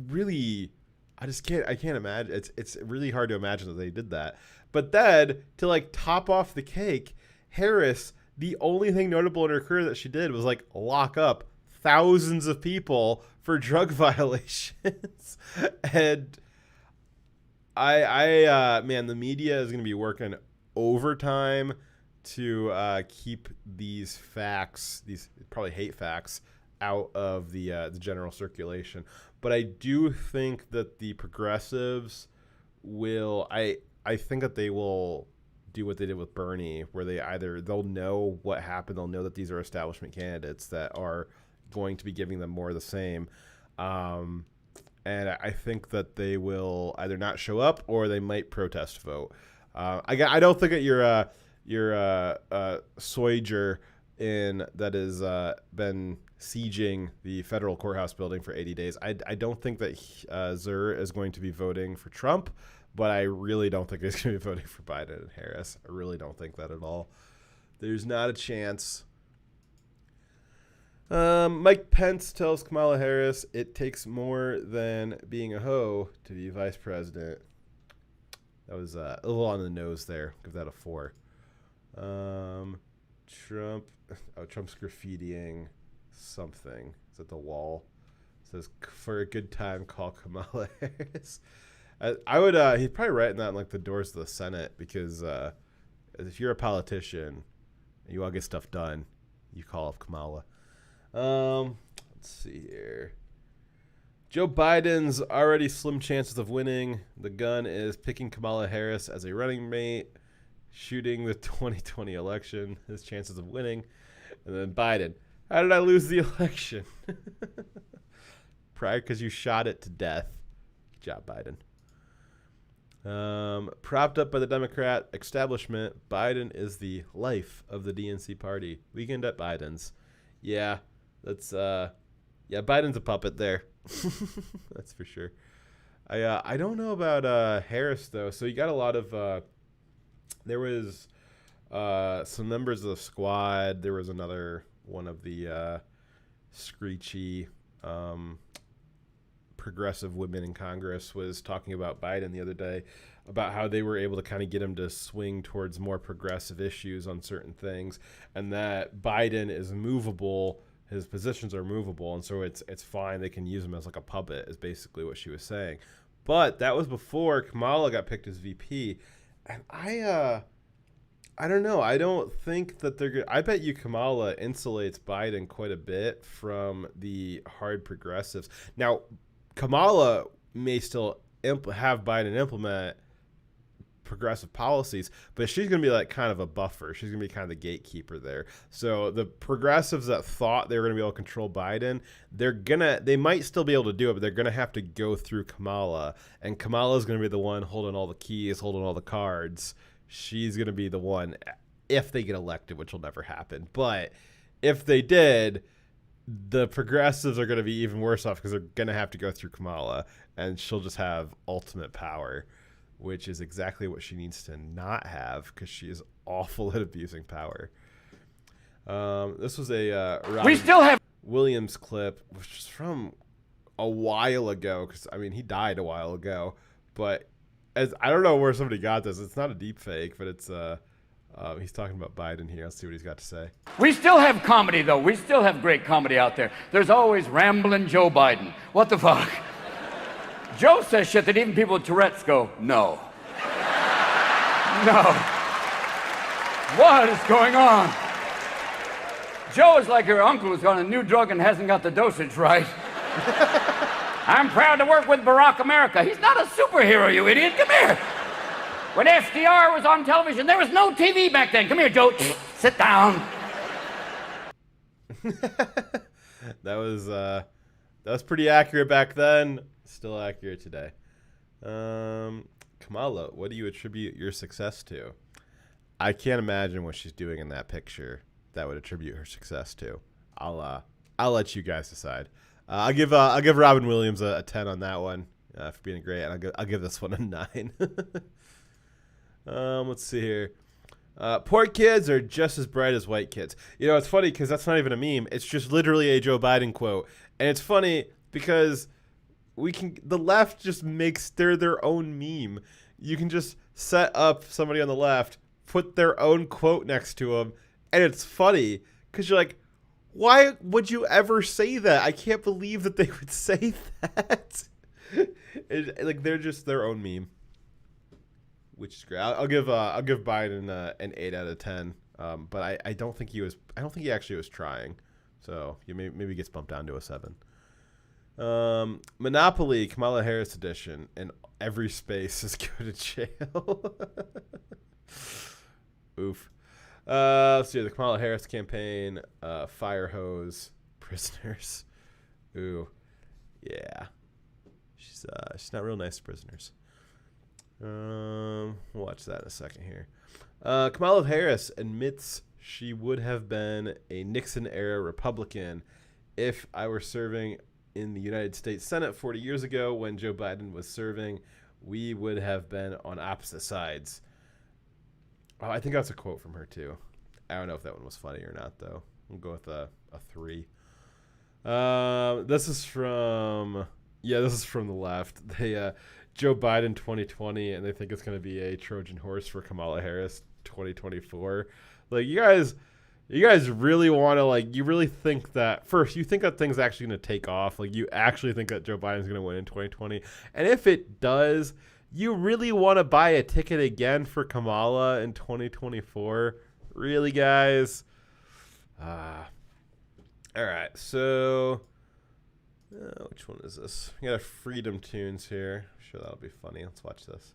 really. I can't imagine. It's really hard to imagine that they did that. But then to like top off the cake, Harris, the only thing notable in her career that she did was like lock up thousands of people for drug violations. And man, the media is going to be working overtime to keep these facts, these probably hate facts, out of the general circulation. But I do think that the progressives will. I think that they will do what they did with Bernie, where they'll know what happened. They'll know that these are establishment candidates that are going to be giving them more of the same. And I think that they will either not show up or they might protest vote. I don't think that your Soiger that has been sieging the federal courthouse building for 80 days. I don't think that Zur is going to be voting for Trump, but I really don't think he's going to be voting for Biden and Harris. I really don't think that at all. There's not a chance. Mike Pence tells Kamala Harris it takes more than being a hoe to be vice president. That was a little on the nose there. Give that a 4. Trump's graffitiing something. It's at the wall. It says, for a good time, call Kamala Harris. I would he's probably writing that in like the doors of the Senate, because if you're a politician and you want to get stuff done, you call up Kamala. Let's see here. Joe Biden's already slim chances of winning. The gun is picking Kamala Harris as a running mate, shooting the 2020 election, his chances of winning. And then Biden, how did I lose the election? Probably because you shot it to death. Good job, Biden. Propped up by the Democrat establishment, Biden is the life of the DNC party. Weekend at Biden's. Yeah, that's Biden's a puppet there. That's for sure. I don't know about Harris though. So you got a lot of there was some members of the squad. There was another one of the screechy progressive women in Congress was talking about Biden the other day, about how they were able to kind of get him to swing towards more progressive issues on certain things, and that Biden is movable. His positions are movable, and so it's fine. They can use him as like a puppet, is basically what she was saying. But that was before Kamala got picked as VP, and I don't know. I don't think that they're good. I bet you Kamala insulates Biden quite a bit from the hard progressives. Now, Kamala may still have Biden implement progressive policies, but she's going to be like kind of a buffer. She's going to be kind of the gatekeeper there. So the progressives that thought they were going to be able to control Biden, they might still be able to do it, but they're going to have to go through Kamala, and Kamala's going to be the one holding all the keys, holding all the cards. She's going to be the one if they get elected, which will never happen. But if they did, the progressives are going to be even worse off because they're going to have to go through Kamala, and she'll just have ultimate power, which is exactly what she needs to not have because she is awful at abusing power. This was a Robin Williams clip, which is from a while ago because, I mean, he died a while ago. But I don't know where somebody got this. It's not a deep fake, but it's he's talking about Biden here. Let's see what he's got to say. We still have comedy, though. We still have great comedy out there. There's always rambling Joe Biden. What the fuck? Joe says shit that even people with Tourette's go, no. No. What is going on? Joe is like her uncle who's on a new drug and hasn't got the dosage right. I'm proud to work with Barack America. He's not a superhero, you idiot. Come here. When FDR was on television, there was no TV back then. Come here, Joe. Sit down. That was pretty accurate back then. Still accurate today. Kamala, what do you attribute your success to? I can't imagine what she's doing in that picture that would attribute her success to. I'll let you guys decide. I'll give Robin Williams a 10 on that one for being great, and I'll give this one a 9. Let's see here. Poor kids are just as bright as white kids. You know, it's funny because that's not even a meme. It's just literally a Joe Biden quote, and it's funny because the left just makes their own meme. You can just set up somebody on the left, put their own quote next to them, and it's funny because you're like, why would you ever say that? I can't believe that they would say that. Like, they're just their own meme, which is great. I'll give Biden an 8 out of 10. But I don't think he actually was trying. So maybe gets bumped down to a 7. Monopoly Kamala Harris edition, and every space is go to jail. Oof. Let's see the Kamala Harris campaign. Fire hose prisoners. Ooh, yeah. She's not real nice to prisoners. We'll watch that in a second here. Kamala Harris admits she would have been a Nixon-era Republican if I were serving in the United States Senate 40 years ago when Joe Biden was serving. We would have been on opposite sides. Oh, I think that's a quote from her, too. I don't know if that one was funny or not, though. We'll go with a 3. This is from the left. Joe Biden 2020, and they think it's going to be a Trojan horse for Kamala Harris 2024. Like, you guys really want to, like, you really think that, first, you think that thing's actually going to take off. Like, you actually think that Joe Biden's going to win in 2020. And if it does, you really want to buy a ticket again for Kamala in 2024? Really, guys? All right, so which one is this? We got a Freedom Tunes here. I'm sure that'll be funny. Let's watch this.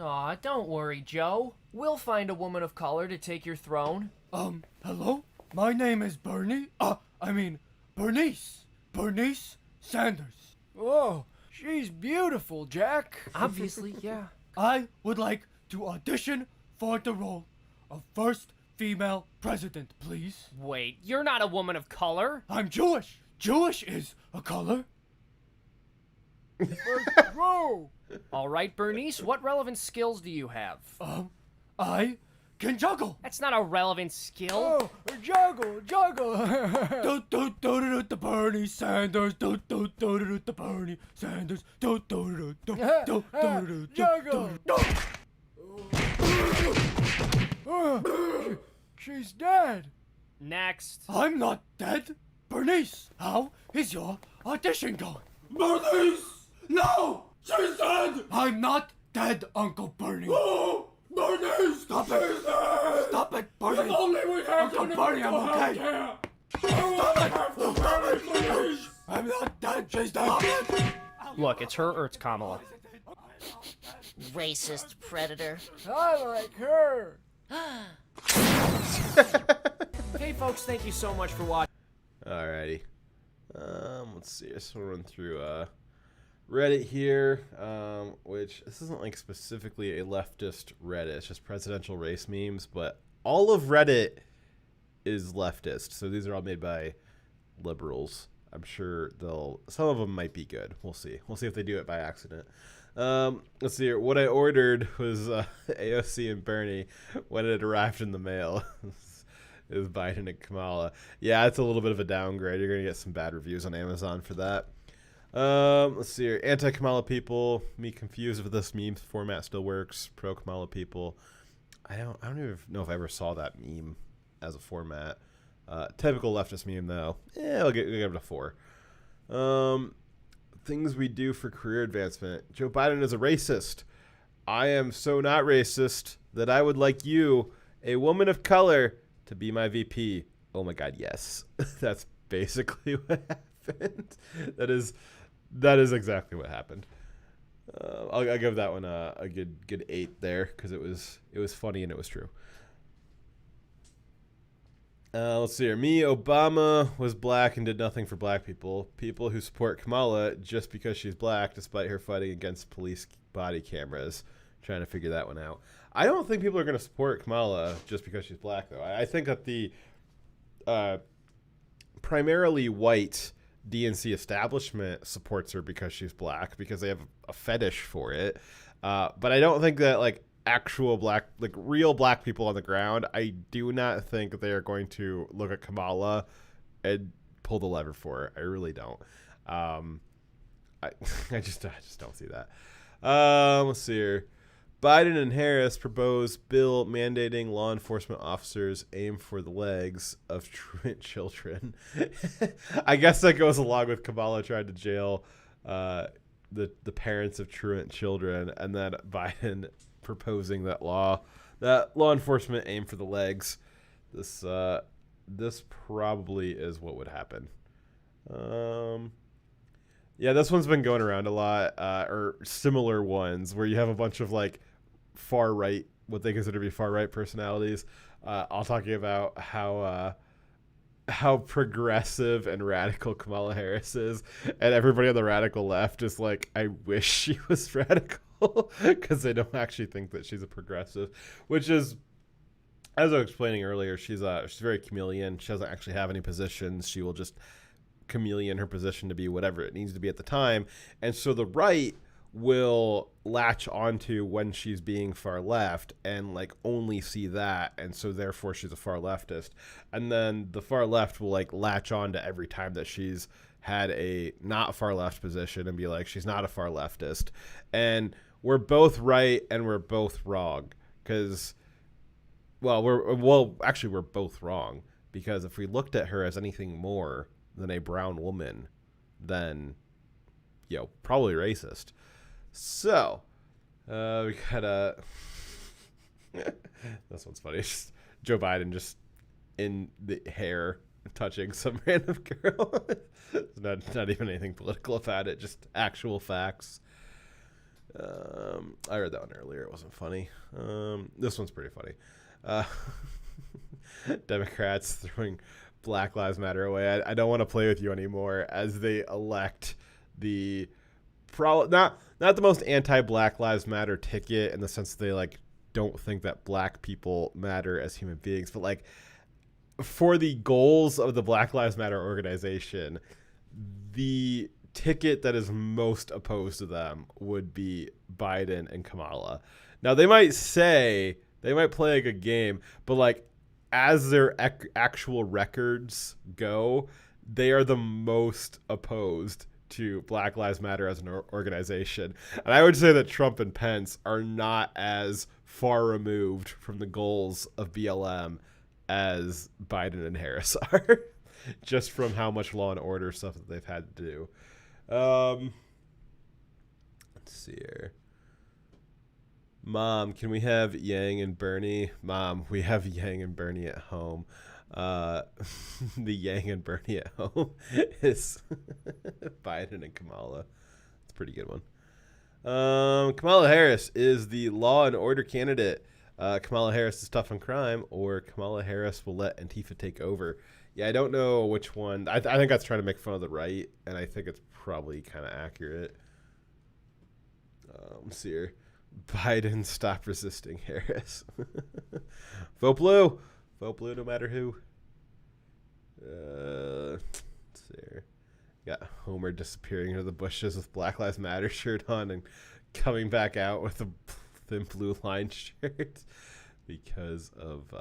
Aw, don't worry, Joe. We'll find a woman of color to take your throne. Hello? My name is Bernice Sanders. Oh, she's beautiful, Jack. Obviously, yeah. I would like to audition for the role of first female president, please. Wait, you're not a woman of color. I'm Jewish. Jewish is a color. Whoa! All right, Bernice, what relevant skills do you have? I can juggle. That's not a relevant skill. Oh, juggle. Do the Bernie Sanders. Do the Bernie Sanders. Do juggle. She's dead. Next. I'm not dead. Bernice, how is your audition going? Bernice! No! She's dead! I'm not dead, Uncle Bernie. Oh! Bernice! Stop it! Stop it, Bernie. If only we have Uncle Bernie, I'm okay. Stop it. Please. I'm not dead. She's dead. Look, it's her or it's Kamala. Racist predator. I like her. Hey, folks, thank you so much for watching. Alrighty. Let's see. Just want to run through Reddit here, which this isn't like specifically a leftist Reddit. It's just presidential race memes, but all of Reddit is leftist. So these are all made by liberals. I'm sure some of them might be good. We'll see. We'll see if they do it by accident. Let's see here. What I ordered was AOC and Bernie when it arrived in the mail. It was Biden and Kamala. Yeah, it's a little bit of a downgrade. You're going to get some bad reviews on Amazon for that. Let's see here. Anti-Kamala people. Me confused if this meme format still works. Pro-Kamala people. I don't even know if I ever saw that meme as a format. Typical leftist meme, though. Yeah, I'll give it a 4. Things we do for career advancement. Joe Biden is a racist. I am so not racist that I would like you, a woman of color, to be my VP. Oh my God, yes. That's basically what happened. That is exactly what happened. I'll give that one a good 8 there because it was funny and it was true. Let's see here. Me, Obama was black and did nothing for black people. People who support Kamala just because she's black, despite her fighting against police body cameras. Trying to figure that one out. I don't think people are going to support Kamala just because she's black, though. I think that the primarily white DNC establishment supports her because she's black, because they have a fetish for it. But I don't think that, like, actual black, like real black people on the ground, I do not think they are going to look at Kamala and pull the lever for her. I really don't. I just don't see that. Let's see here. Biden and Harris propose bill mandating law enforcement officers aim for the legs of truant children. I guess that goes along with Kamala trying to jail the parents of truant children, and then Biden proposing that law enforcement aim for the legs. This probably is what would happen. Yeah, this one's been going around a lot, or similar ones where you have a bunch of like far right, what they consider to be far right personalities, all talking about how progressive and radical Kamala Harris is, and everybody on the radical left is like, I wish she was radical, because they don't actually think that she's a progressive, which is, as I was explaining earlier, she's very chameleon. She doesn't actually have any positions. She will just chameleon her position to be whatever it needs to be at the time. And so the right will latch onto when she's being far left and like only see that, and so therefore she's a far leftist. And then the far left will like latch on to every time that she's had a not far left position and be like, she's not a far leftist. And we're both right and we're both wrong, because we're both wrong, because if we looked at her as anything more than a brown woman, then probably racist. So we got this one's funny. It's just Joe Biden just in the hair touching some random girl. It's not even anything political about it, just actual facts. I read that one earlier. It wasn't funny. This one's pretty funny. Democrats throwing Black Lives Matter away. I don't want to play with you anymore, as they elect the not the most anti-Black Lives Matter ticket, in the sense that they like don't think that black people matter as human beings, but like for the goals of the Black Lives Matter organization, the ticket that is most opposed to them would be Biden and Kamala. Now they might play a good game, but like as their actual records go, they are the most opposed to Black Lives Matter as an organization. And I would say that Trump and Pence are not as far removed from the goals of BLM as Biden and Harris are, just from how much law and order stuff that they've had to do. Let's see here. Mom, can we have Yang and Bernie? Mom, we have Yang and Bernie at home. The Yang and Bernie at home is Biden and Kamala. It's a pretty good one. Kamala Harris is the law and order candidate. Kamala Harris is tough on crime, or Kamala Harris will let Antifa take over. Yeah, I don't know which one. I think that's trying to make fun of the right, and I think it's probably kind of accurate. Let's see here. Biden, stop resisting Harris. Vote blue. Vote blue no matter who. Let's see here. Got Homer disappearing into the bushes with Black Lives Matter shirt on and coming back out with a thin blue line shirt because of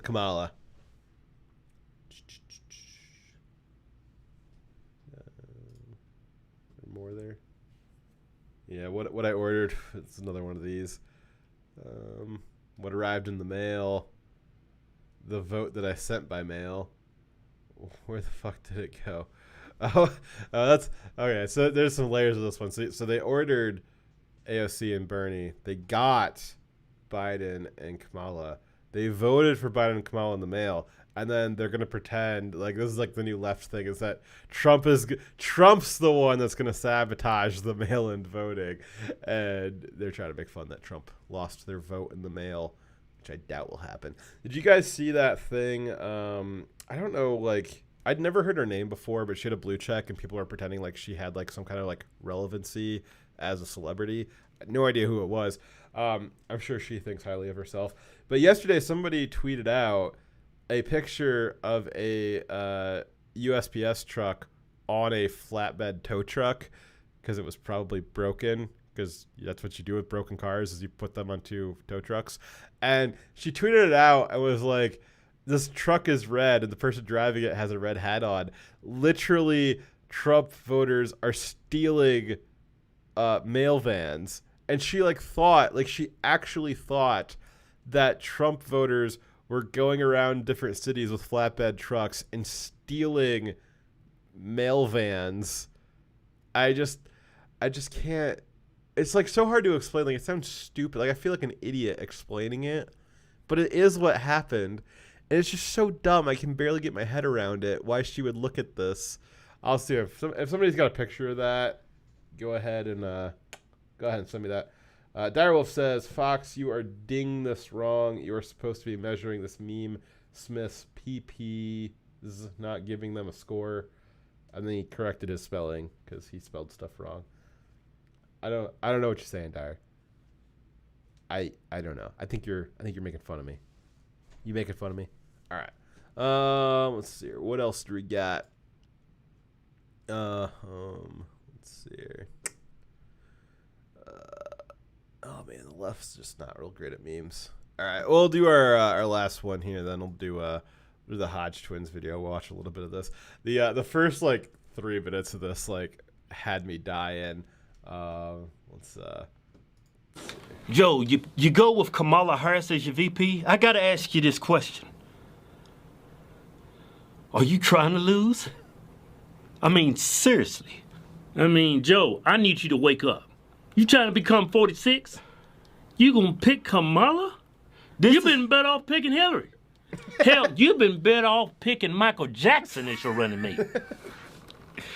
Kamala. More there. Yeah, what I ordered. It's another one of these. What arrived in the mail. The vote that I sent by mail. Where the fuck did it go? That's okay. So there's some layers of this one. So they ordered AOC and Bernie. They got Biden and Kamala. They voted for Biden and Kamala in the mail. And then they're gonna pretend like this is like the new left thing is that Trump's the one that's gonna sabotage the mail-in voting, and they're trying to make fun that Trump lost their vote in the mail, which I doubt will happen. Did you guys see that thing? I don't know, like I'd never heard her name before, but she had a blue check, and people are pretending like she had like some kind of like relevancy as a celebrity. I had no idea who it was. I'm sure she thinks highly of herself. But yesterday, somebody tweeted out a picture of a USPS truck on a flatbed tow truck because it was probably broken, because that's what you do with broken cars is you put them onto tow trucks. And she tweeted it out and was like, this truck is red and the person driving it has a red hat on. Literally, Trump voters are stealing mail vans. And she she actually thought that Trump voters were going around different cities with flatbed trucks and stealing mail vans. I just can't. It's like so hard to explain. Like it sounds stupid. Like I feel like an idiot explaining it, but it is what happened, and it's just so dumb. I can barely get my head around it. Why she would look at this? I'll see if somebody's got a picture of that. Go ahead and send me that. Direwolf says, Fox, you are ding this wrong. You are supposed to be measuring this meme Smith's PP. This is not giving them a score. And then he corrected his spelling because he spelled stuff wrong. I don't know what you're saying, Dyer. I don't know. I think you're making fun of me. You making fun of me? All right. Let's see here. What else do we got? Let's see here. Oh man, the left's just not real great at memes. All right, we'll do our last one here. Then we'll do the Hodge twins video. We'll watch a little bit of this. The first like 3 minutes of this like had me dying. Let's Joe, you go with Kamala Harris as your VP. I gotta ask you this question: are you trying to lose? I mean, seriously. I mean, Joe, I need you to wake up. You trying to become 46? You gonna pick Kamala? You've been better off picking Hillary. Hell, you've been better off picking Michael Jackson as your running mate.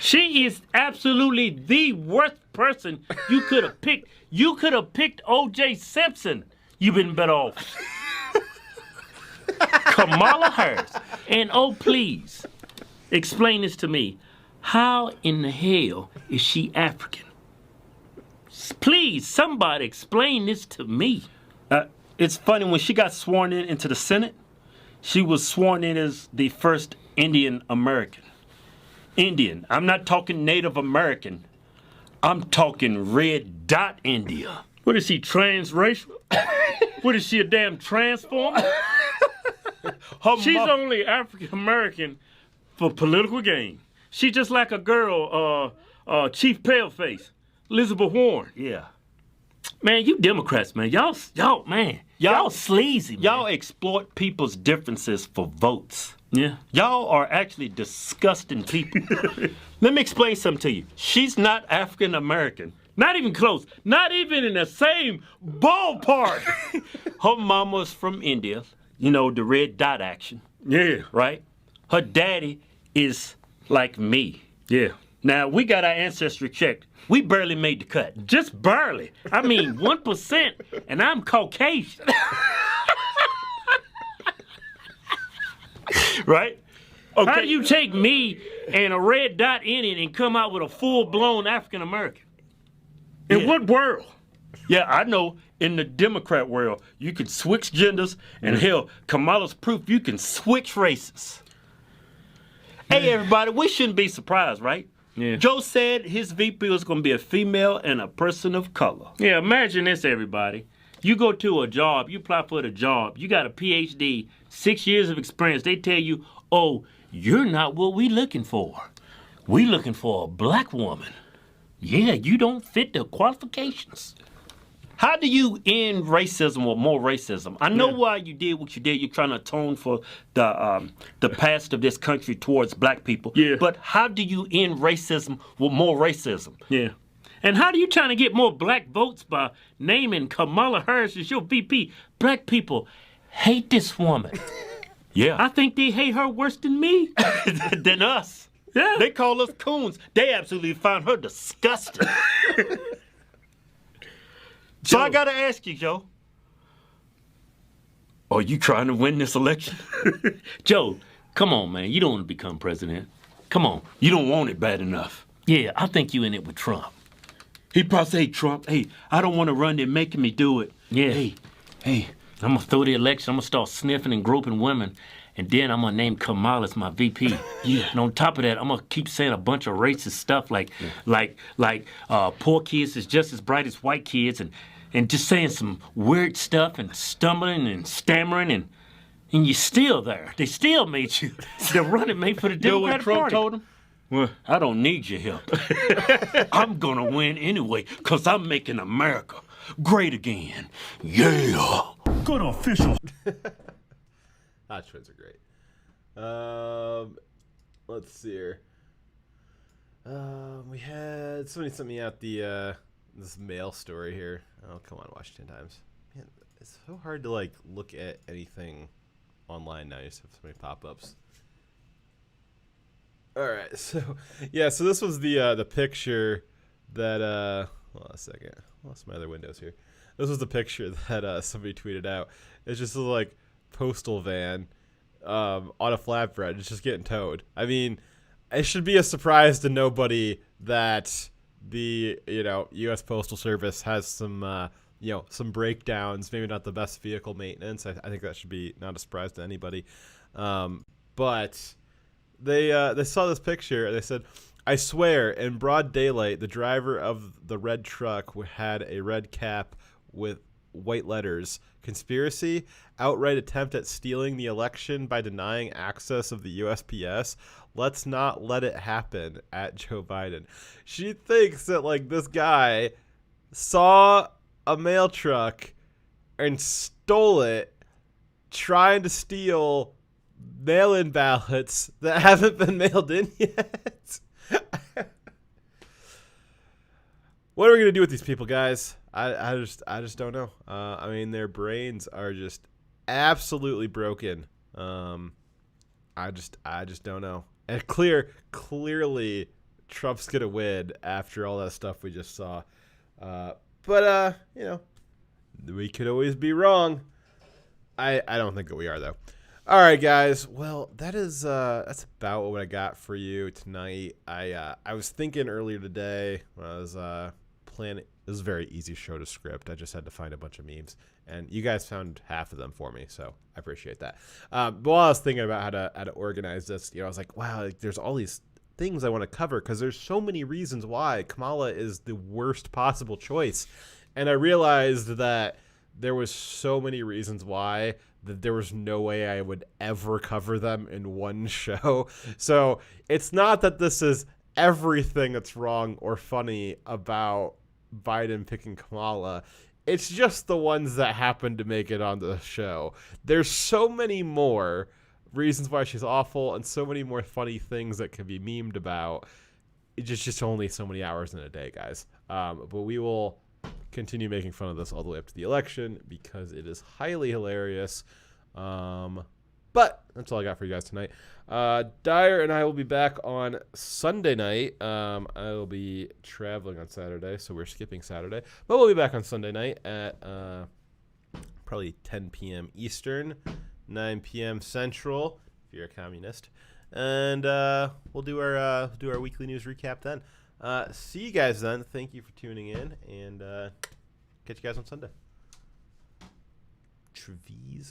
She is absolutely the worst person you could have picked. You could have picked O.J. Simpson. You've been better off. Kamala Harris. And oh, please, explain this to me. How in the hell is she African? Please, somebody explain this to me. It's funny, when she got sworn into the Senate, she was sworn in as the first Indian American. Indian. I'm not talking Native American. I'm talking red dot India. What is she, transracial? What is she, a damn transformer? She's only African American for political gain. She's just like a girl, Chief Paleface. Elizabeth Warren. Yeah. Man, you Democrats, man. Y'all sleazy, man. Y'all exploit people's differences for votes. Yeah. Y'all are actually disgusting people. Let me explain something to you. She's not African American. Not even close. Not even in the same ballpark. Her mama's from India. You know, the red dot action. Yeah. Right? Her daddy is like me. Yeah. Now, we got our ancestry checked. We barely made the cut. Just barely. I mean, 1%, and I'm Caucasian. Right? Okay. How do you take me and a red dot in it and come out with a full-blown African-American? In what world? Yeah, I know. In the Democrat world, you can switch genders, and hell, Kamala's proof you can switch races. Hey, everybody, we shouldn't be surprised, right? Yeah. Joe said his VP was going to be a female and a person of color. Yeah, imagine this, everybody. You go to a job, you apply for the job, you got a PhD, 6 years of experience. They tell you, oh, you're not what we looking for. We looking for a black woman. Yeah, you don't fit the qualifications. How do you end racism or more racism? I know why you did what you did. You're trying to atone for the past of this country towards black people. Yeah. But how do you end racism with more racism? Yeah. And how do you trying to get more black votes by naming Kamala Harris as your VP? Black people hate this woman. Yeah. I think they hate her worse than me. Than us. Yeah. They call us coons. They absolutely find her disgusting. So I gotta ask you, Joe. Are you trying to win this election? Joe, come on, man. You don't want to become president. Come on. You don't want it bad enough. Yeah, I think you in it with Trump. He probably say, Trump, hey, I don't want to run. They're making me do it. Yeah. Hey, I'm going to throw the election. I'm going to start sniffing and groping women. And then I'm going to name Kamala as my VP. Yeah. And on top of that, I'm going to keep saying a bunch of racist stuff like poor kids is just as bright as white kids and just saying some weird stuff and stumbling and stammering and you're still there. They still made you the running mate for the Democratic Party. Trump told him? Well, I don't need your help. I'm going to win anyway because I'm making America great again. Yeah. Good official. Hot twins are great. Let's see here. We had somebody sent me out this mail story here. Oh, come on, Washington Times. Man, it's so hard to look at anything online now. You just have so many pop-ups. All right, so this was the picture that hold on a second. I lost my other windows here. This was the picture that somebody tweeted out. It's just a postal van on a flatbread. It's just getting towed. I mean, it should be a surprise to nobody that the U.S. Postal Service has some some breakdowns. Maybe not the best vehicle maintenance. I think that should be not a surprise to anybody. But they saw this picture and they said, I swear, in broad daylight, the driver of the red truck had a red cap with white letters. Conspiracy, outright attempt at stealing the election by denying access of the USPS. Let's not let it happen at Joe Biden. She thinks that this guy saw a mail truck and stole it, trying to steal mail-in ballots that haven't been mailed in yet. What are we gonna do with these people, guys? I just don't know. I mean, their brains are just absolutely broken. I just don't know. And clearly, Trump's gonna win after all that stuff we just saw. But we could always be wrong. I don't think that we are though. All right, guys. Well, that's about what I got for you tonight. I was thinking earlier today when I was planning. It was a very easy show to script. I just had to find a bunch of memes, and you guys found half of them for me, so I appreciate that. But while I was thinking about how to organize this, I was like, wow, there's all these things I want to cover because there's so many reasons why Kamala is the worst possible choice, and I realized that there was so many reasons why that there was no way I would ever cover them in one show. So it's not that this is everything that's wrong or funny about Biden picking Kamala. It's just the ones that happen to make it on the show. There's so many more reasons why she's awful and so many more funny things that can be memed about. It's just only so many hours in a day, guys. But we will continue making fun of this all the way up to the election because it is highly hilarious. But that's all I got for you guys tonight. Dyer and I will be back on Sunday night. I will be traveling on Saturday, so we're skipping Saturday. But we'll be back on Sunday night at probably 10 p.m. Eastern, 9 p.m. Central, if you're a communist. And we'll do our weekly news recap then. See you guys then. Thank you for tuning in, and catch you guys on Sunday. Trevize